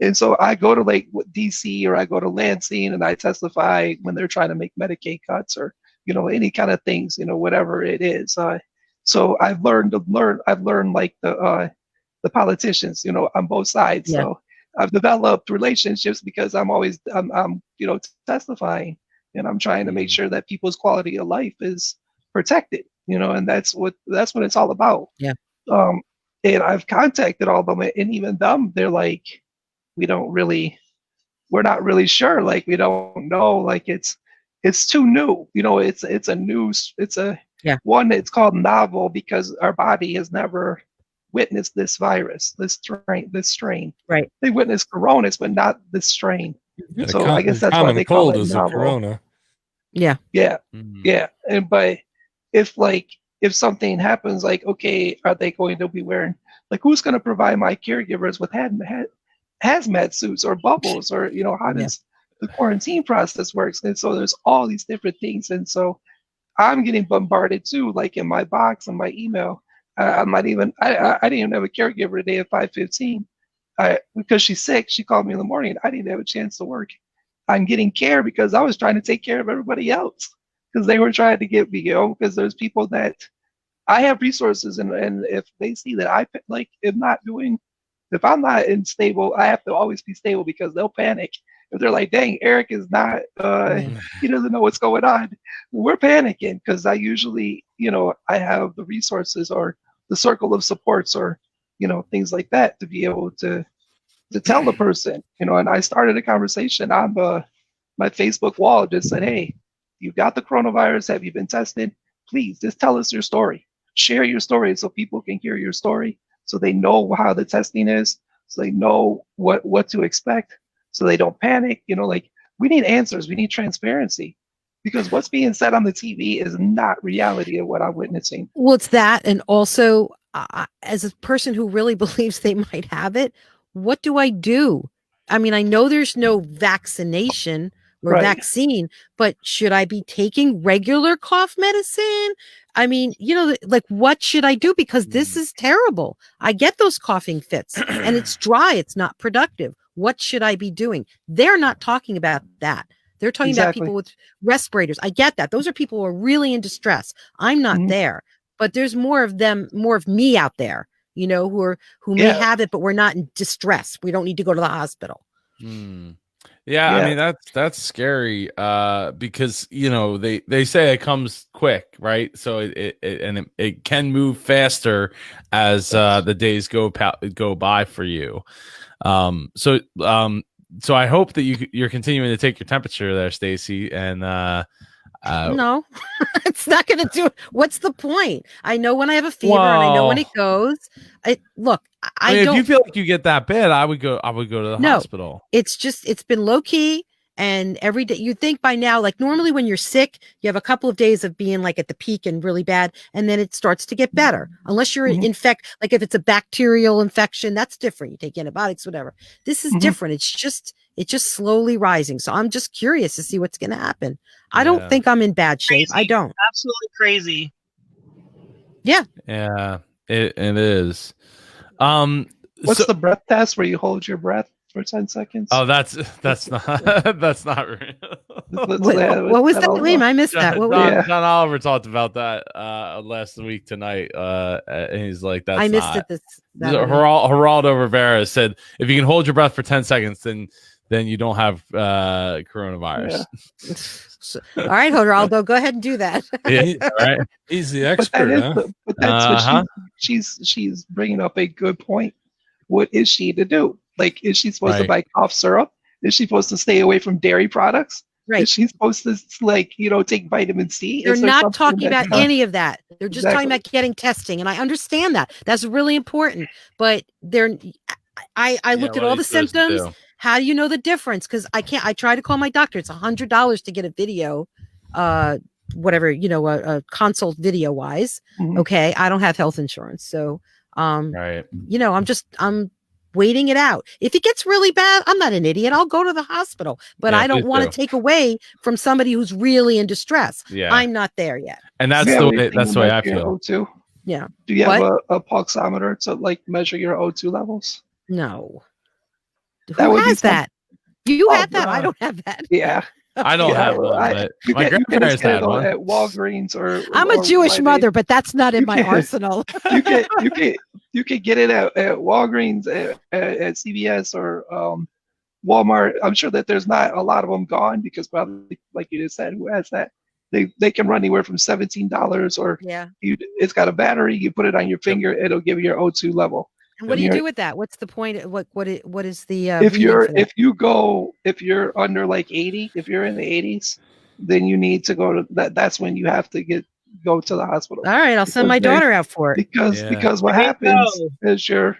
And so I go to like DC or I go to Lansing and I testify when they're trying to make Medicaid cuts or, any kind of things, whatever it is. So I've learned like the politicians, on both sides. Yeah. So I've developed relationships because I'm testifying, and I'm trying to make sure that people's quality of life is protected, and that's what it's all about. Yeah. And I've contacted all of them, and even them, they're like, we're not really sure. Like, we don't know. Like, it's too new. It's called novel because our body has never witnessed this virus, this strain. Right. They witnessed coronas, but not this strain. Yeah, So I guess that's why they call it novel. Corona. Yeah. Yeah. Mhm. Yeah. But if something happens, like, okay, are they going to be wearing, like, who's going to provide my caregivers with hazmat suits or bubbles, or how does the quarantine process works? And so there's all these different things, and so I'm getting bombarded too, like in my box and my email. I didn't even have a caregiver today at 5:15 because she's sick. She called me in the morning. I didn't have a chance to work. I'm getting care because I was trying to take care of everybody else because they were trying to get me, because there's people that I have resources, and if they see that I if I'm not stable, I have to always be stable because they'll panic. If they're like, dang, Eric is not, he doesn't know what's going on. We're panicking because I usually, I have the resources or the circle of supports or, things like that to be able to tell the person, and I started a conversation on my Facebook wall, just said, hey, you've got the coronavirus. Have you been tested? Please just tell us your story. Share your story so people can hear your story, so they know how the testing is, so they know what to expect, so they don't panic. Like, we need answers. We need transparency, because what's being said on the TV is not reality of what I'm witnessing. Well, it's that. And also, as a person who really believes they might have it, what do I do? I mean, I know there's no vaccination or vaccine, but should I be taking regular cough medicine? I mean, like, what should I do? Because this is terrible. I get those coughing fits and it's dry. It's not productive. What should I be doing? They're not talking about that. They're talking about people with respirators. I get that. Those are people who are really in distress. I'm not there, but there's more of me out there, who may have it, but we're not in distress. We don't need to go to the hospital. Yeah, I mean, that's scary because they say it comes quick, right? So it can move faster as the days go by for you. So I hope that you're continuing to take your temperature there, Stacy, and no, it's not going to do it. What's the point? I know when I have a fever and I know when it goes. I mean, if you feel like you get that bad, I would go to the hospital. It's been low key, and every day you'd think by now, like, normally when you're sick, you have a couple of days of being like at the peak and really bad, and then it starts to get better. Unless you're like if it's a bacterial infection, that's different. You take antibiotics, whatever. This is different. It's just slowly rising. So I'm just curious to see what's going to happen. I don't think I'm in bad shape. Crazy. I don't. Absolutely crazy. Yeah, it is. What's the breath test where you hold your breath for 10 seconds? Oh, that's not that's not real. What was that? Wait, I missed that. John Oliver talked about that last week tonight. And he's like, "That's I missed it." Geraldo Rivera said, "If you can hold your breath for 10 seconds, then you don't have coronavirus." All right, Geraldo, go ahead and do that. Right. He's the expert. But that's what she's bringing up a good point. What is she to do? Like, is she supposed to buy cough syrup? Is she supposed to stay away from dairy products? Right. Is she supposed to, take vitamin C? They're not talking about any of that. They're just talking about getting testing. And I understand that. That's really important. But I looked at all the symptoms. How do you know the difference? Because I try to call my doctor. It's $100 to get a video, whatever, a consult video wise. Okay. I don't have health insurance. So, I'm waiting it out. If it gets really bad, I'm not an idiot. I'll go to the hospital, but Yeah, I don't please want to do. take away from somebody who's really in distress. Yeah. I'm not there yet. And that's Yeah, the we way, think that's the way I about your feel. O2. Yeah. Do you have What? a pulsometer to like measure your O2 levels? No. That Who would be has that? You Oh, have that? I uh, don't have that. Yeah. I don't Yeah, have well, one, I- but You my can grandparents just get had it one. at Walgreens or I'm a or Jewish Rite Aid. mother, but that's not in You my can- arsenal. You can get it at Walgreens, at CVS or Walmart. I'm sure that there's not a lot of them gone because probably, like you just said, who has that? They can run anywhere from $17 or Yeah. it's got a battery. You put it on your finger, it'll give you your O2 level. And what do you You're- do with that? What's the point? What is the if reading for that? if you're under like 80, if you're in the 80s, then you need to go to that. That's when you have to go to the hospital. All right, I'll send my because they- daughter out for it. Because what There you happens go. is your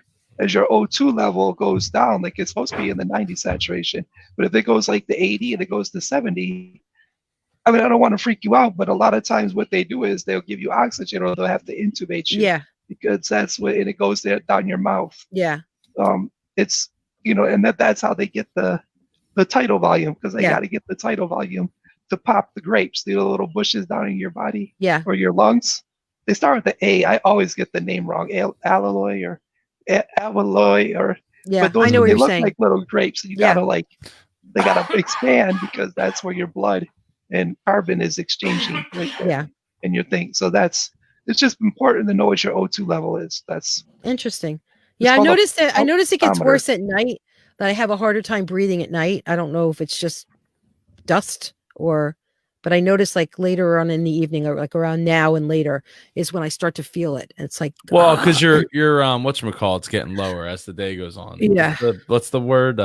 O2 level goes down, like it's supposed to be in the 90 saturation, but if it goes like the 80 and it goes to 70, I mean, I don't want to freak you out, but a lot of times what they do is they'll give you oxygen or they'll have to intubate you Yeah, because that's what, and it goes there down your mouth. yeah, It's, and that's how they get the tidal volume, because they Yeah. got to get the tidal volume to pop the grapes, the little bushes down in your body yeah. or your lungs. They start with the A. I always get the name wrong. Alloy or alloy or Yeah, but those I know what they you're look saying. like little grapes. You Yeah. gotta they gotta expand because that's where your blood and carbon is exchanging right there Yeah, in your thing. So it's just important to know what your O2 level is. That's interesting. It's Yeah, I called a noticed that. I noticed it gets pulsometer. worse at night. That I have a harder time breathing at night. I don't know if it's just dust but I notice like later on in the evening, or like around now and later, is when I start to feel it. And it's like, Well, because your whatchamacallit, it's getting lower as the day goes on. Yeah. What's the word?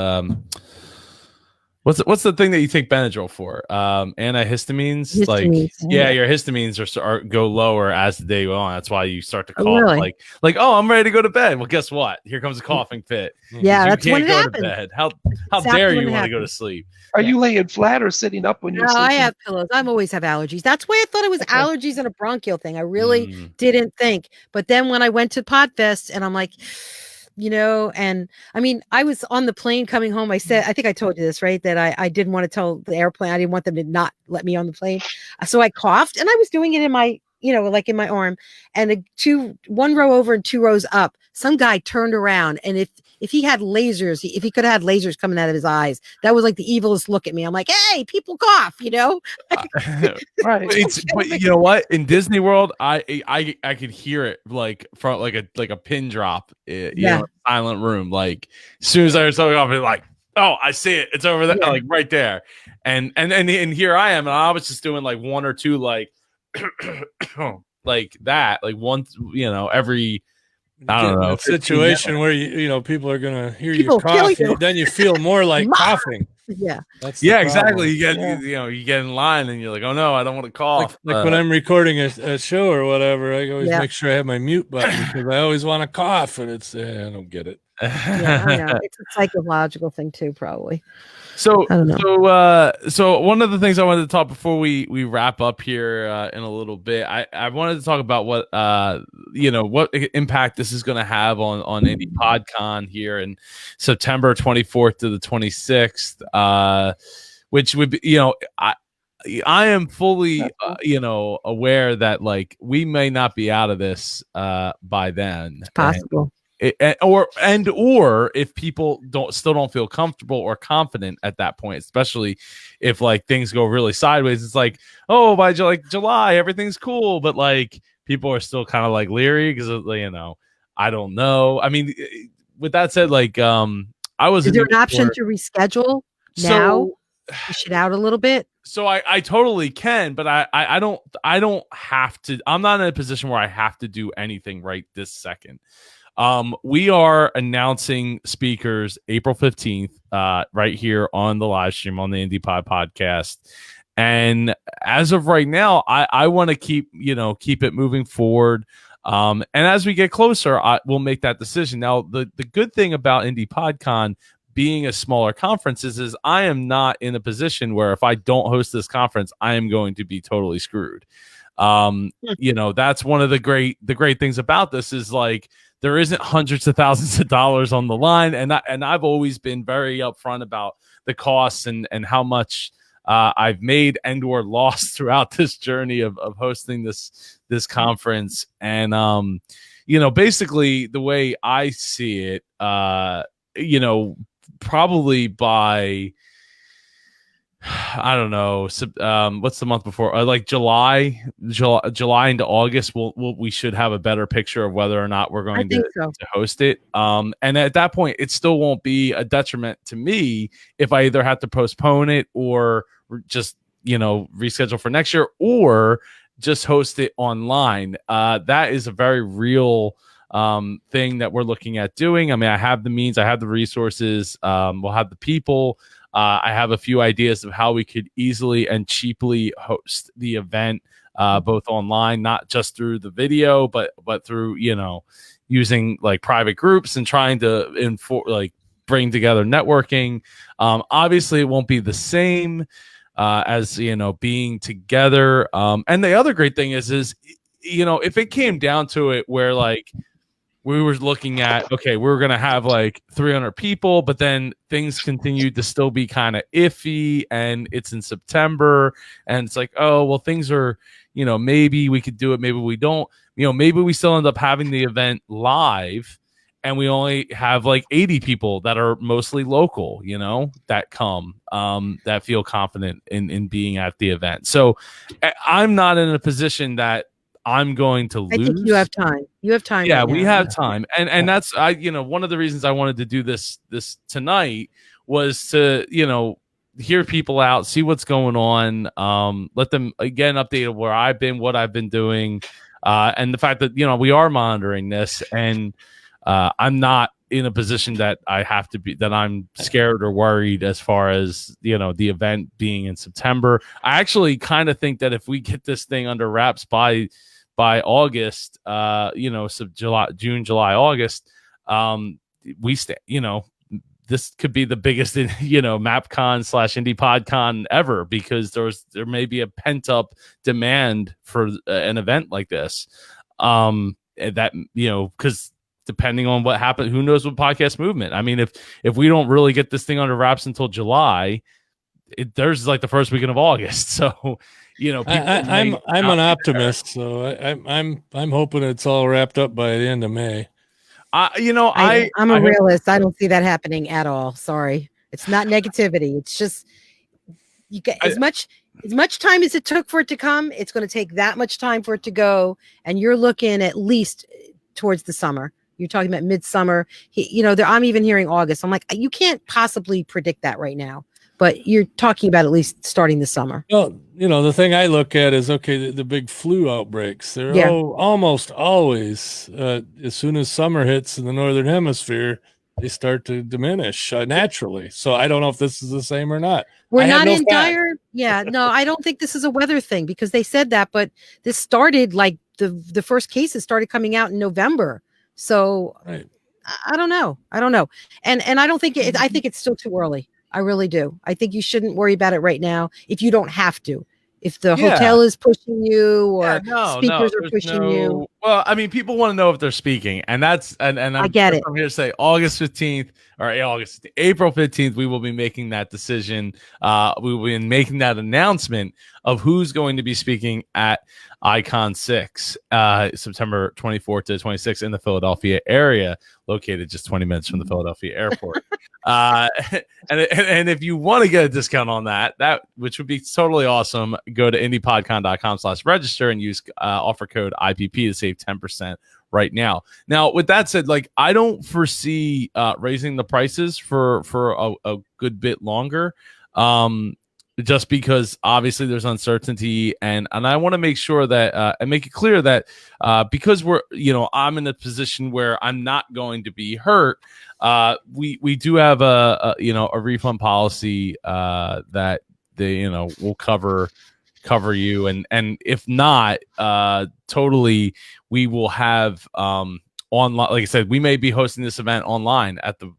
What's the thing that you take Benadryl for? Antihistamines. Histamines, yeah. Your histamines are go lower as the day goes on. That's why you start to Oh, cough. really? Like, oh, I'm ready to go to bed. Well, guess what? Here comes a coughing fit. yeah, You that's can't when it go to happens. bed. How Exactly dare when you it want to go to happens. sleep? Are you laying flat or sitting up when No, you're I sleeping? have pillows. I always have allergies. That's why I thought it was Okay. allergies and a bronchial thing. I really Mm. didn't think. But then when I went to Podfest and I'm like, and I mean, I was on the plane coming home. I think I told you this, right? That I didn't want to tell the airplane. I didn't want them to not let me on the plane. So I coughed and I was doing it in my, like in my arm, and one row over and 2 rows up, some guy turned around, and if he had lasers, if he could have had lasers coming out of his eyes, that was like the evilest look at me. I'm like, hey, people cough, Right. But you know what? In Disney World, I could hear it like from like a pin drop. Silent room. Like as soon as I was talking off, it's like, oh, I see it. It's over there, Yeah. like right there. And here I am, and I was just doing like one or two like like that, like once, every. I don't Get in know. that situation where people are gonna hear People you cough, kill you. then you feel more like Ma! coughing. Yeah. That's the Yeah, problem. exactly. You get Yeah. you get in line, and you're like, oh no, I don't want to cough. Like when I'm recording a show or whatever, I always Yeah. make sure I have my mute button because I always want to cough, and it's I don't get it. Yeah, I know. It's a psychological thing too, probably. So, I don't know. so one of the things I wanted to talk before we wrap up here in a little bit, I wanted to talk about what what impact this is going to have on Indie PodCon here in September 24th to the 26th, which would be, I am fully aware that like we may not be out of this by then. It's possible. Or if people still don't feel comfortable or confident at that point, especially if like things go really sideways, it's like, oh, by July everything's cool, but like people are still kind of like leery because I don't know. I mean, with that said, like I was Is there an option to reschedule now? Push it out a little bit. So I totally can, but I don't have to. I'm not in a position where I have to do anything right this second. We are announcing speakers April 15th, right here on the live stream on the Indie Pod podcast. And as of right now, I want to keep it moving forward. And as we get closer, we'll make that decision. Now, the good thing about Indie PodCon being a smaller conference is I am not in a position where if I don't host this conference, I am going to be totally screwed. That's one of the great things about this is like there isn't hundreds of thousands of dollars on the line. And I've always been very upfront about the costs and how much I've made and or lost throughout this journey of hosting this conference. And basically the way I see it, probably by, I don't know, what's the month before? Like July into August, we should have a better picture of whether or not we're going to host it. And at that point, it still won't be a detriment to me if I either have to postpone it or just reschedule for next year or just host it online. That is a very real thing that we're looking at doing. I mean, I have the means, I have the resources, we'll have the people. I have a few ideas of how we could easily and cheaply host the event, both online, not just through the video, but through, using like private groups and trying to bring together networking. Obviously it won't be the same as, being together. And the other great thing is, if it came down to it where like, we were looking at, okay, we were going to have like 300 people, but then things continued to still be kind of iffy and it's in September and it's like, oh, well, things are, maybe we could do it. Maybe we don't, maybe we still end up having the event live and we only have like 80 people that are mostly local, that come, that feel confident in being at the event. So I'm not in a position that I'm going to lose. I think you have time. You have time. Yeah, right we now. have time. And that's, one of the reasons I wanted to do this tonight was to, hear people out, see what's going on, let them again update of where I've been, what I've been doing, and the fact that, we are monitoring this and I'm not in a position that I have to be, that I'm scared or worried as far as, the event being in September. I actually kind of think that if we get this thing under wraps by August, so June, July, August, we stay, this could be the biggest, MapCon / Indie PodCon ever, because there may be a pent up demand for an event like this. That, because depending on what happened, who knows what podcast movement. I mean, if we don't really get this thing under wraps until July, there's like the first weekend of August. So, I'm an optimist, so I'm hoping it's all wrapped up by the end of May. I'm a realist. I don't see that happening at all. Sorry, it's not negativity. It's just you get as much time as it took for it to come. It's going to take that much time for it to go, and you're looking at least towards the summer. You're talking about midsummer. I'm even hearing August. I'm like, you can't possibly predict that right now. But you're talking about at least starting the summer. Well, the thing I look at is, okay, the big flu outbreaks. They're almost always, as soon as summer hits in the Northern Hemisphere, they start to diminish naturally. So I don't know if this is the same or not. We're not in dire. Yeah, no, I don't think this is a weather thing because they said that. But this started like the first cases started coming out in November. So right. I don't know. And I don't think I think it's still too early. I really do. I think you shouldn't worry about it right now if you don't have to. If the hotel is pushing you or speakers are pushing you. Well, I mean, people want to know if they're speaking, and that's and I get it. I'm here to say April 15th, we will be making that decision. We will be making that announcement of who's going to be speaking at Icon 6, September 24th to 26th in the Philadelphia area, located just 20 minutes from the Philadelphia airport. And if you want to get a discount on that, which would be totally awesome, go to indiepodcon.com/register and use offer code IPP to save 10% right now. Now, with that said, like, I don't foresee raising the prices for a good bit longer. Just because obviously there's uncertainty and I want to make sure that and make it clear that because I'm in a position where I'm not going to be hurt. We do have a refund policy that they will cover you and if not totally we will have online. Like I said, we may be hosting this event online at the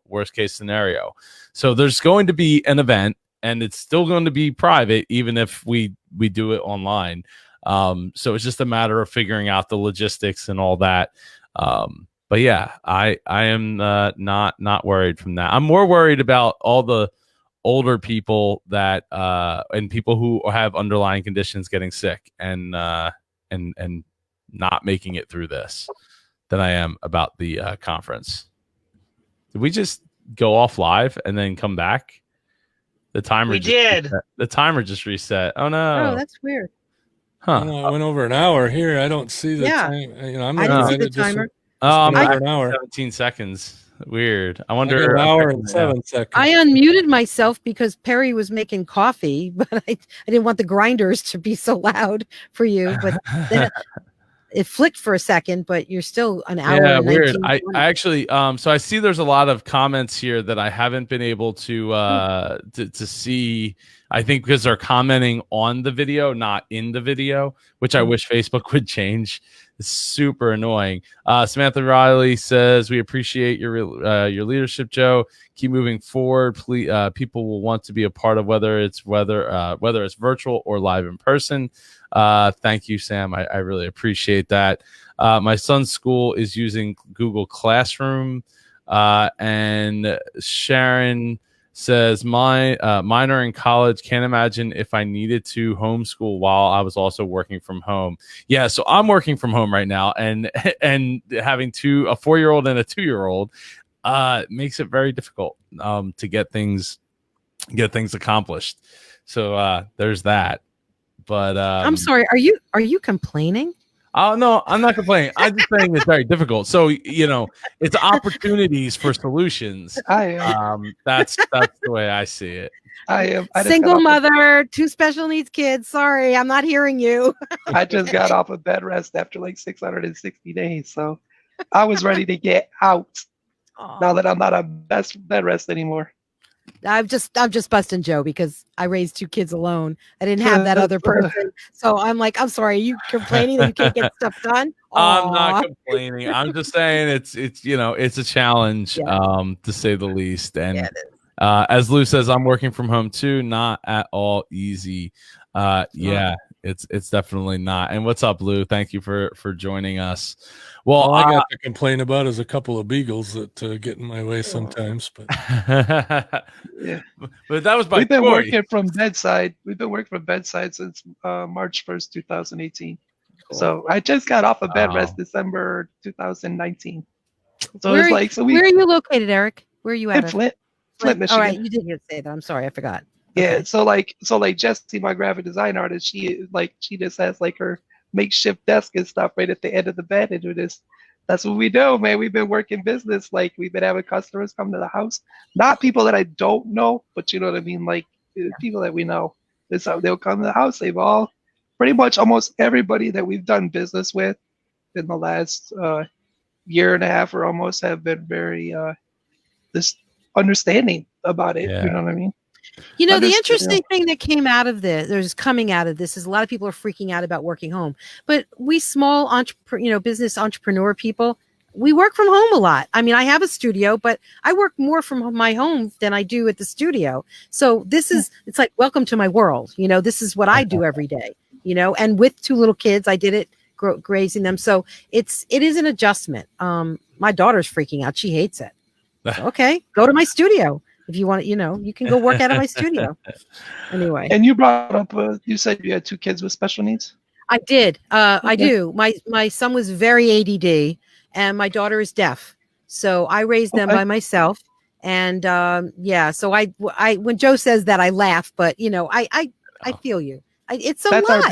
worst case scenario. So there's going to be an event. And it's still going to be private, even if we do it online. So it's just a matter of figuring out the logistics and all that. but yeah, I am not worried from that. I'm more worried about all the older people that and people who have underlying conditions getting sick and not making it through this than I am about the conference. Did we just go off live and then come back? The timer did. Reset. The timer just reset. Oh no. Oh, that's weird. Huh. I went over an hour here. I don't see the time. I'm I looking didn't see at the it just timer. I'm over back an hour. 17 seconds. Weird. I I wonder. got an hour and 7 seconds. I unmuted myself because Perry was making coffee, but I didn't want the grinders to be so loud for you. But then it flicked for a second, but you're still an hour. Yeah, and weird. 19 I actually so I see there's a lot of comments here that I haven't been able to see. I think because they're commenting on the video, not in the video, which I wish Facebook would change. It's super annoying. Samantha Riley says, "We appreciate your leadership, Joe. Keep moving forward. Please, people will want to be a part of whether it's virtual or live in person." Thank you, Sam. I really appreciate that. My son's school is using Google Classroom, and Sharon says, mine are in college. Can't imagine if I needed to homeschool while I was also working from home. Yeah, so I'm working from home right now, and having a 4-year-old and a 2-year-old makes it very difficult to get things accomplished. So there's that. But I'm sorry. Are you complaining? Oh no, I'm not complaining. I'm just saying it's very difficult. So it's opportunities for solutions. That's the way I see it. I Single mother, 2 special needs kids. Sorry, I'm not hearing you. I just got off of bed rest after like 660 days, so I was ready to get out. Now that I'm not on bed rest anymore. I'm just busting Joe because I raised 2 kids alone. I didn't have that other person. So I'm like, I'm sorry. Are you complaining that you can't get stuff done? I'm not complaining. I'm just saying it's a challenge, to say the least. And as Lou says, I'm working from home too. Not at all easy. It's definitely not. And what's up, Lou? Thank you for joining us. Well, all I got to complain about is a couple of beagles that get in my way sometimes. But yeah, but that was by we've been choice. working from bedside. We've been working from bedside since March 1st, 2018. Cool. So I just got off of bed rest December 2019. So where it's like where are you located, Eric? Where are you at? In Flint, Michigan. All right, you did say that. I'm sorry, I forgot. Yeah, okay. So like Jessie, my graphic design artist, she just has like her makeshift desk and stuff right at the end of the bed, and that's what we do, man. We've been working business, like we've been having customers come to the house, not people that I don't know, but you know what I mean, like people that we know. So they'll come to the house. They've all pretty much almost everybody that we've done business with in the last year and a half or almost have been very this understanding about it. Yeah. You know what I mean? You know, the interesting thing that came out of this, coming out of this, is a lot of people are freaking out about working home. But we small business entrepreneur people, we work from home a lot. I mean, I have a studio, but I work more from my home than I do at the studio. So it's like, welcome to my world. This is what I do every day, and with 2 little kids, I did it grazing them. So it is an adjustment. My daughter's freaking out. She hates it. So, okay, go to my studio. If you want, you can go work out of my studio. Anyway. And you brought up, you said you had 2 kids with special needs? I did. I do. My son was very ADD and my daughter is deaf. So I raised them by myself. And so I when Joe says that, I laugh, but I feel you. It's That's lot.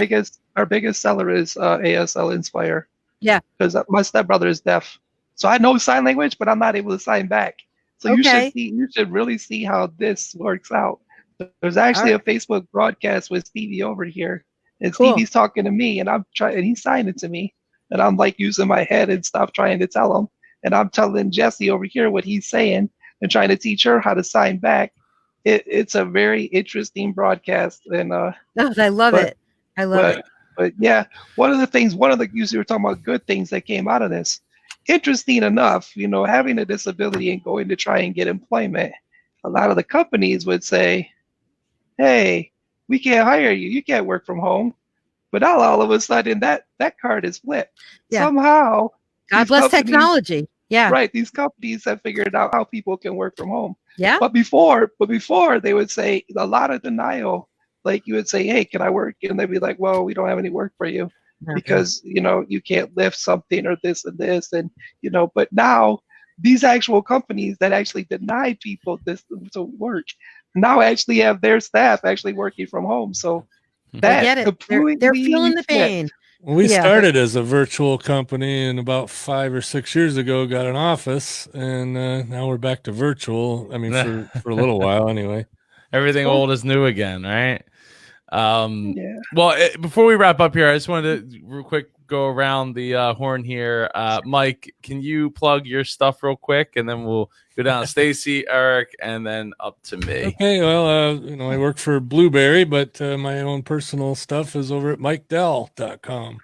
Our biggest seller is ASL Inspire. Yeah. Because my stepbrother is deaf. So I know sign language, but I'm not able to sign back. So you should really see how this works out. There's actually a Facebook broadcast with Stevie over here, and Stevie's talking to me, and he's signing to me, and I'm like using my head and stuff trying to tell him, and I'm telling Jessie over here what he's saying and trying to teach her how to sign back. It's a very interesting broadcast, and I love it. I love it. But yeah, one of the you were talking about good things that came out of this. Interesting enough, having a disability and going to try and get employment, a lot of the companies would say, hey, we can't hire you. You can't work from home. But now all of a sudden that card is flipped. Yeah. Somehow. God bless technology. Yeah. Right. These companies have figured out how people can work from home. Yeah. But before they would say a lot of denial. Like you would say, "Hey, can I work?" And they'd be like, "Well, we don't have any work for you because you can't lift something or this and this and But now these actual companies that actually deny people this to work now actually have their staff actually working from home. So I get it. They're feeling the pain. We started as a virtual company, and about 5 or 6 years ago, got an office, and now we're back to virtual. I mean, for a little while anyway. Everything old is new again, right? Well, before we wrap up here, I just wanted to real quick go around the horn here. Mike, can you plug your stuff real quick, and then we'll go down to Stacy, Eric, and then up to me. Okay, well, I work for Blueberry, but my own personal stuff is over at MikeDell.com.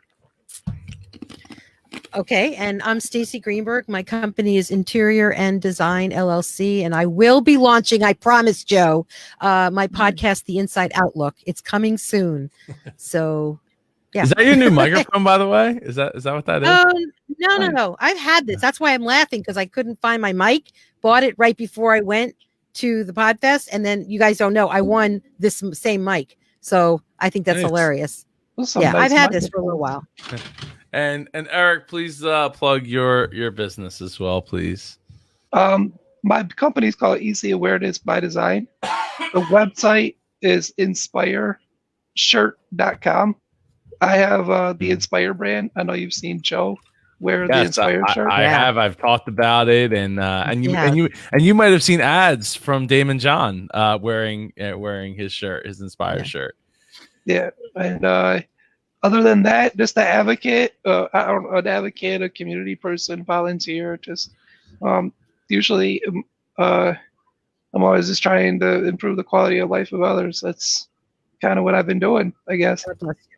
Okay, and I'm Stacy Greenberg. My company is Interior and Design LLC, and I will be launching, I promise, Joe, my podcast, The Inside Outlook. It's coming soon. So, yeah. Is that your new microphone, by the way? Is that what that is? No. I've had this. That's why I'm laughing, because I couldn't find my mic. Bought it right before I went to the Podfest, and then you guys don't know, I won this same mic. So I think that's hilarious. I've had this for a little while. And Eric, please plug your business as well, please. My company is called Easy Awareness by Design. The website is inspireshirt.com. I have the Inspire brand. I know you've seen Joe wear the Inspire shirt. I have. I've talked about it, and you might have seen ads from Damon John wearing his shirt, his Inspire shirt. Yeah, and other than that, just an advocate, an advocate, a community person, volunteer. Just usually, I'm always just trying to improve the quality of life of others. That's kind of what I've been doing, I guess.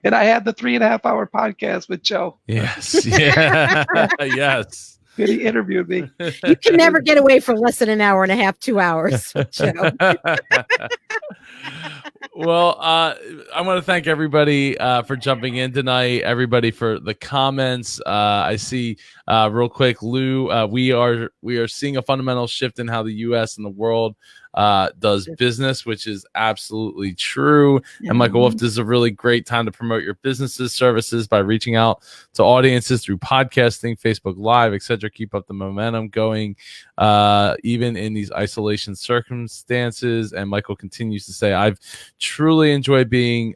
And I had the 3.5 hour podcast with Joe. Yes, yeah, yes. He interviewed me. You can never get away for less than an hour and a half, 2 hours, Joe. Well, I want to thank everybody for jumping in tonight. Everybody for the comments. I see real quick, Lou. We are seeing a fundamental shift in how the U.S. and the world does business, which is absolutely true. And Michael Wolf, this is a really great time to promote your businesses, services by reaching out to audiences through podcasting, Facebook Live, etc. Keep up the momentum going, even in these isolation circumstances. And Michael continues to say, I've truly enjoyed being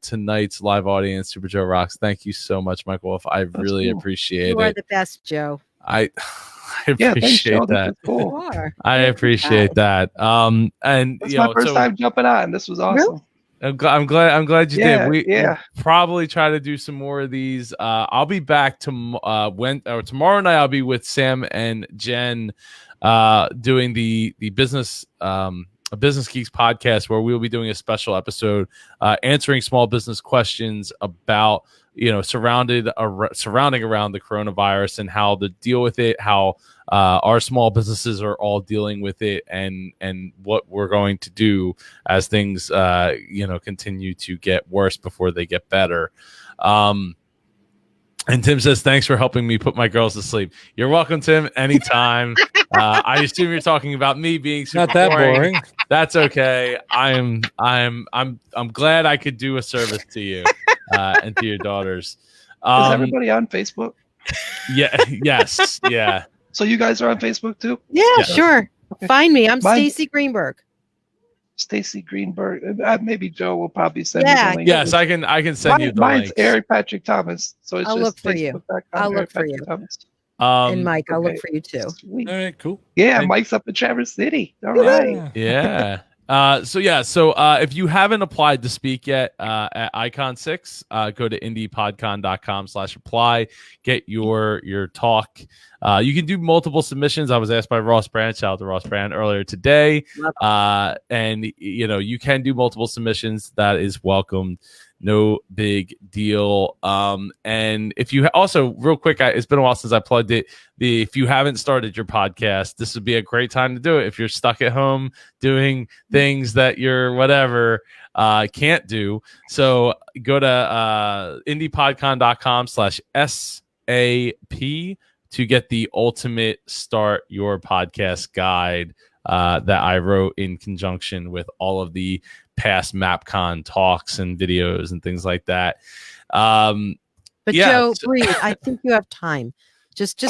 tonight's live audience. Super Joe rocks. Thank you so much, Michael Wolf. I really appreciate it. You are the best, Joe. I appreciate that. Cool. I appreciate that. And that's my first time jumping on. This was awesome. I'm glad you did. We'll probably try to do some more of these. I'll be back tomorrow night. I'll be with Sam and Jen doing the business Business Geeks podcast, where we'll be doing a special episode answering small business questions about surrounding around the coronavirus and how to deal with it, how our small businesses are all dealing with it, and what we're going to do as things continue to get worse before they get better. And Tim says, thanks for helping me put my girls to sleep. You're welcome, Tim. Anytime. I assume you're talking about me being super not that boring. That's okay. I'm glad I could do a service to you and to your daughters. Is everybody on Facebook? Yeah. Yes. Yeah. So you guys are on Facebook too? Yeah. Sure. Okay. Find me. I'm Stacy Greenberg. Stacy Greenberg. Maybe Joe will probably send you the link. Yes, I can send you the link. Mine's Eric Patrick Thomas. So it's I'll just look for you. I'll look for you. Thomas. And Mike, I'll look for you too. Sweet. All right, cool. Yeah, Mike's up in Traverse City. All right. Yeah. So if you haven't applied to speak yet at Icon 6, go to indiepodcon.com/apply, get your talk. You can do multiple submissions. I was asked by Ross Brand, shout out to Ross Brand, earlier today. And you can do multiple submissions. That is welcome. No big deal. And if you also, real quick, it's been a while since I plugged it. If you haven't started your podcast, this would be a great time to do it. If you're stuck at home doing things that you're can't do. So go to indiepodcon.com/SAP to get the ultimate Start Your Podcast guide that I wrote in conjunction with all of the past MapCon talks and videos and things like that. But Joe, breathe. I think you have time. Just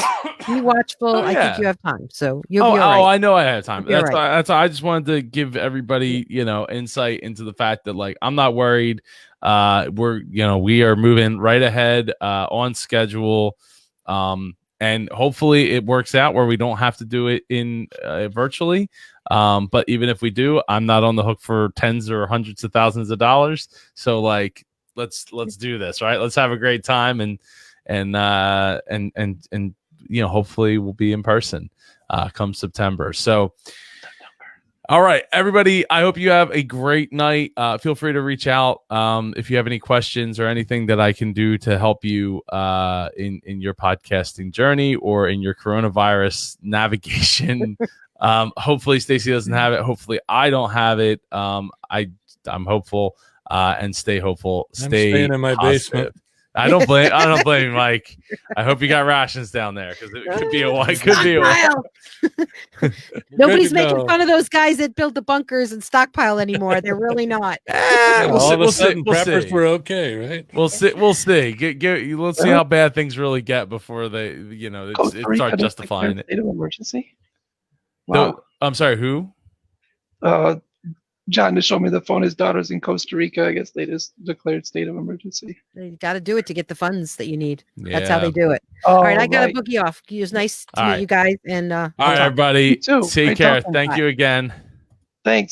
be watchful. I think you have time, so you'll be all right. Oh, I know I have time. That's why I just wanted to give everybody, insight into the fact that like I'm not worried. We are moving right ahead on schedule, and hopefully it works out where we don't have to do it in virtually. But even if we do, I'm not on the hook for tens or hundreds of thousands of dollars. So like, let's do this, right? Let's have a great time and hopefully we'll be in person come September. So all right, everybody, I hope you have a great night. Feel free to reach out if you have any questions or anything that I can do to help you in your podcasting journey or in your coronavirus navigation. Hopefully Stacey doesn't have it. Hopefully I don't have it. I'm hopeful and stay hopeful. I'm staying in my basement. I don't blame Mike. I hope you got rations down there because it could be a while. Nobody's making fun of those guys that build the bunkers and stockpile anymore. They're really not. All of a sudden, preppers were okay, right? We'll see. Let's see how bad things really get before they, it start justifying it. State of emergency. Wow. I'm sorry. Who? John just showed me the phone. His daughter's in Costa Rica. I guess they just declared state of emergency. They got to do it to get the funds that you need. Yeah. That's how they do it. All right, I got to boogie off. It was nice to meet you guys. And all right, everybody. Take care. Thank you again. Thanks.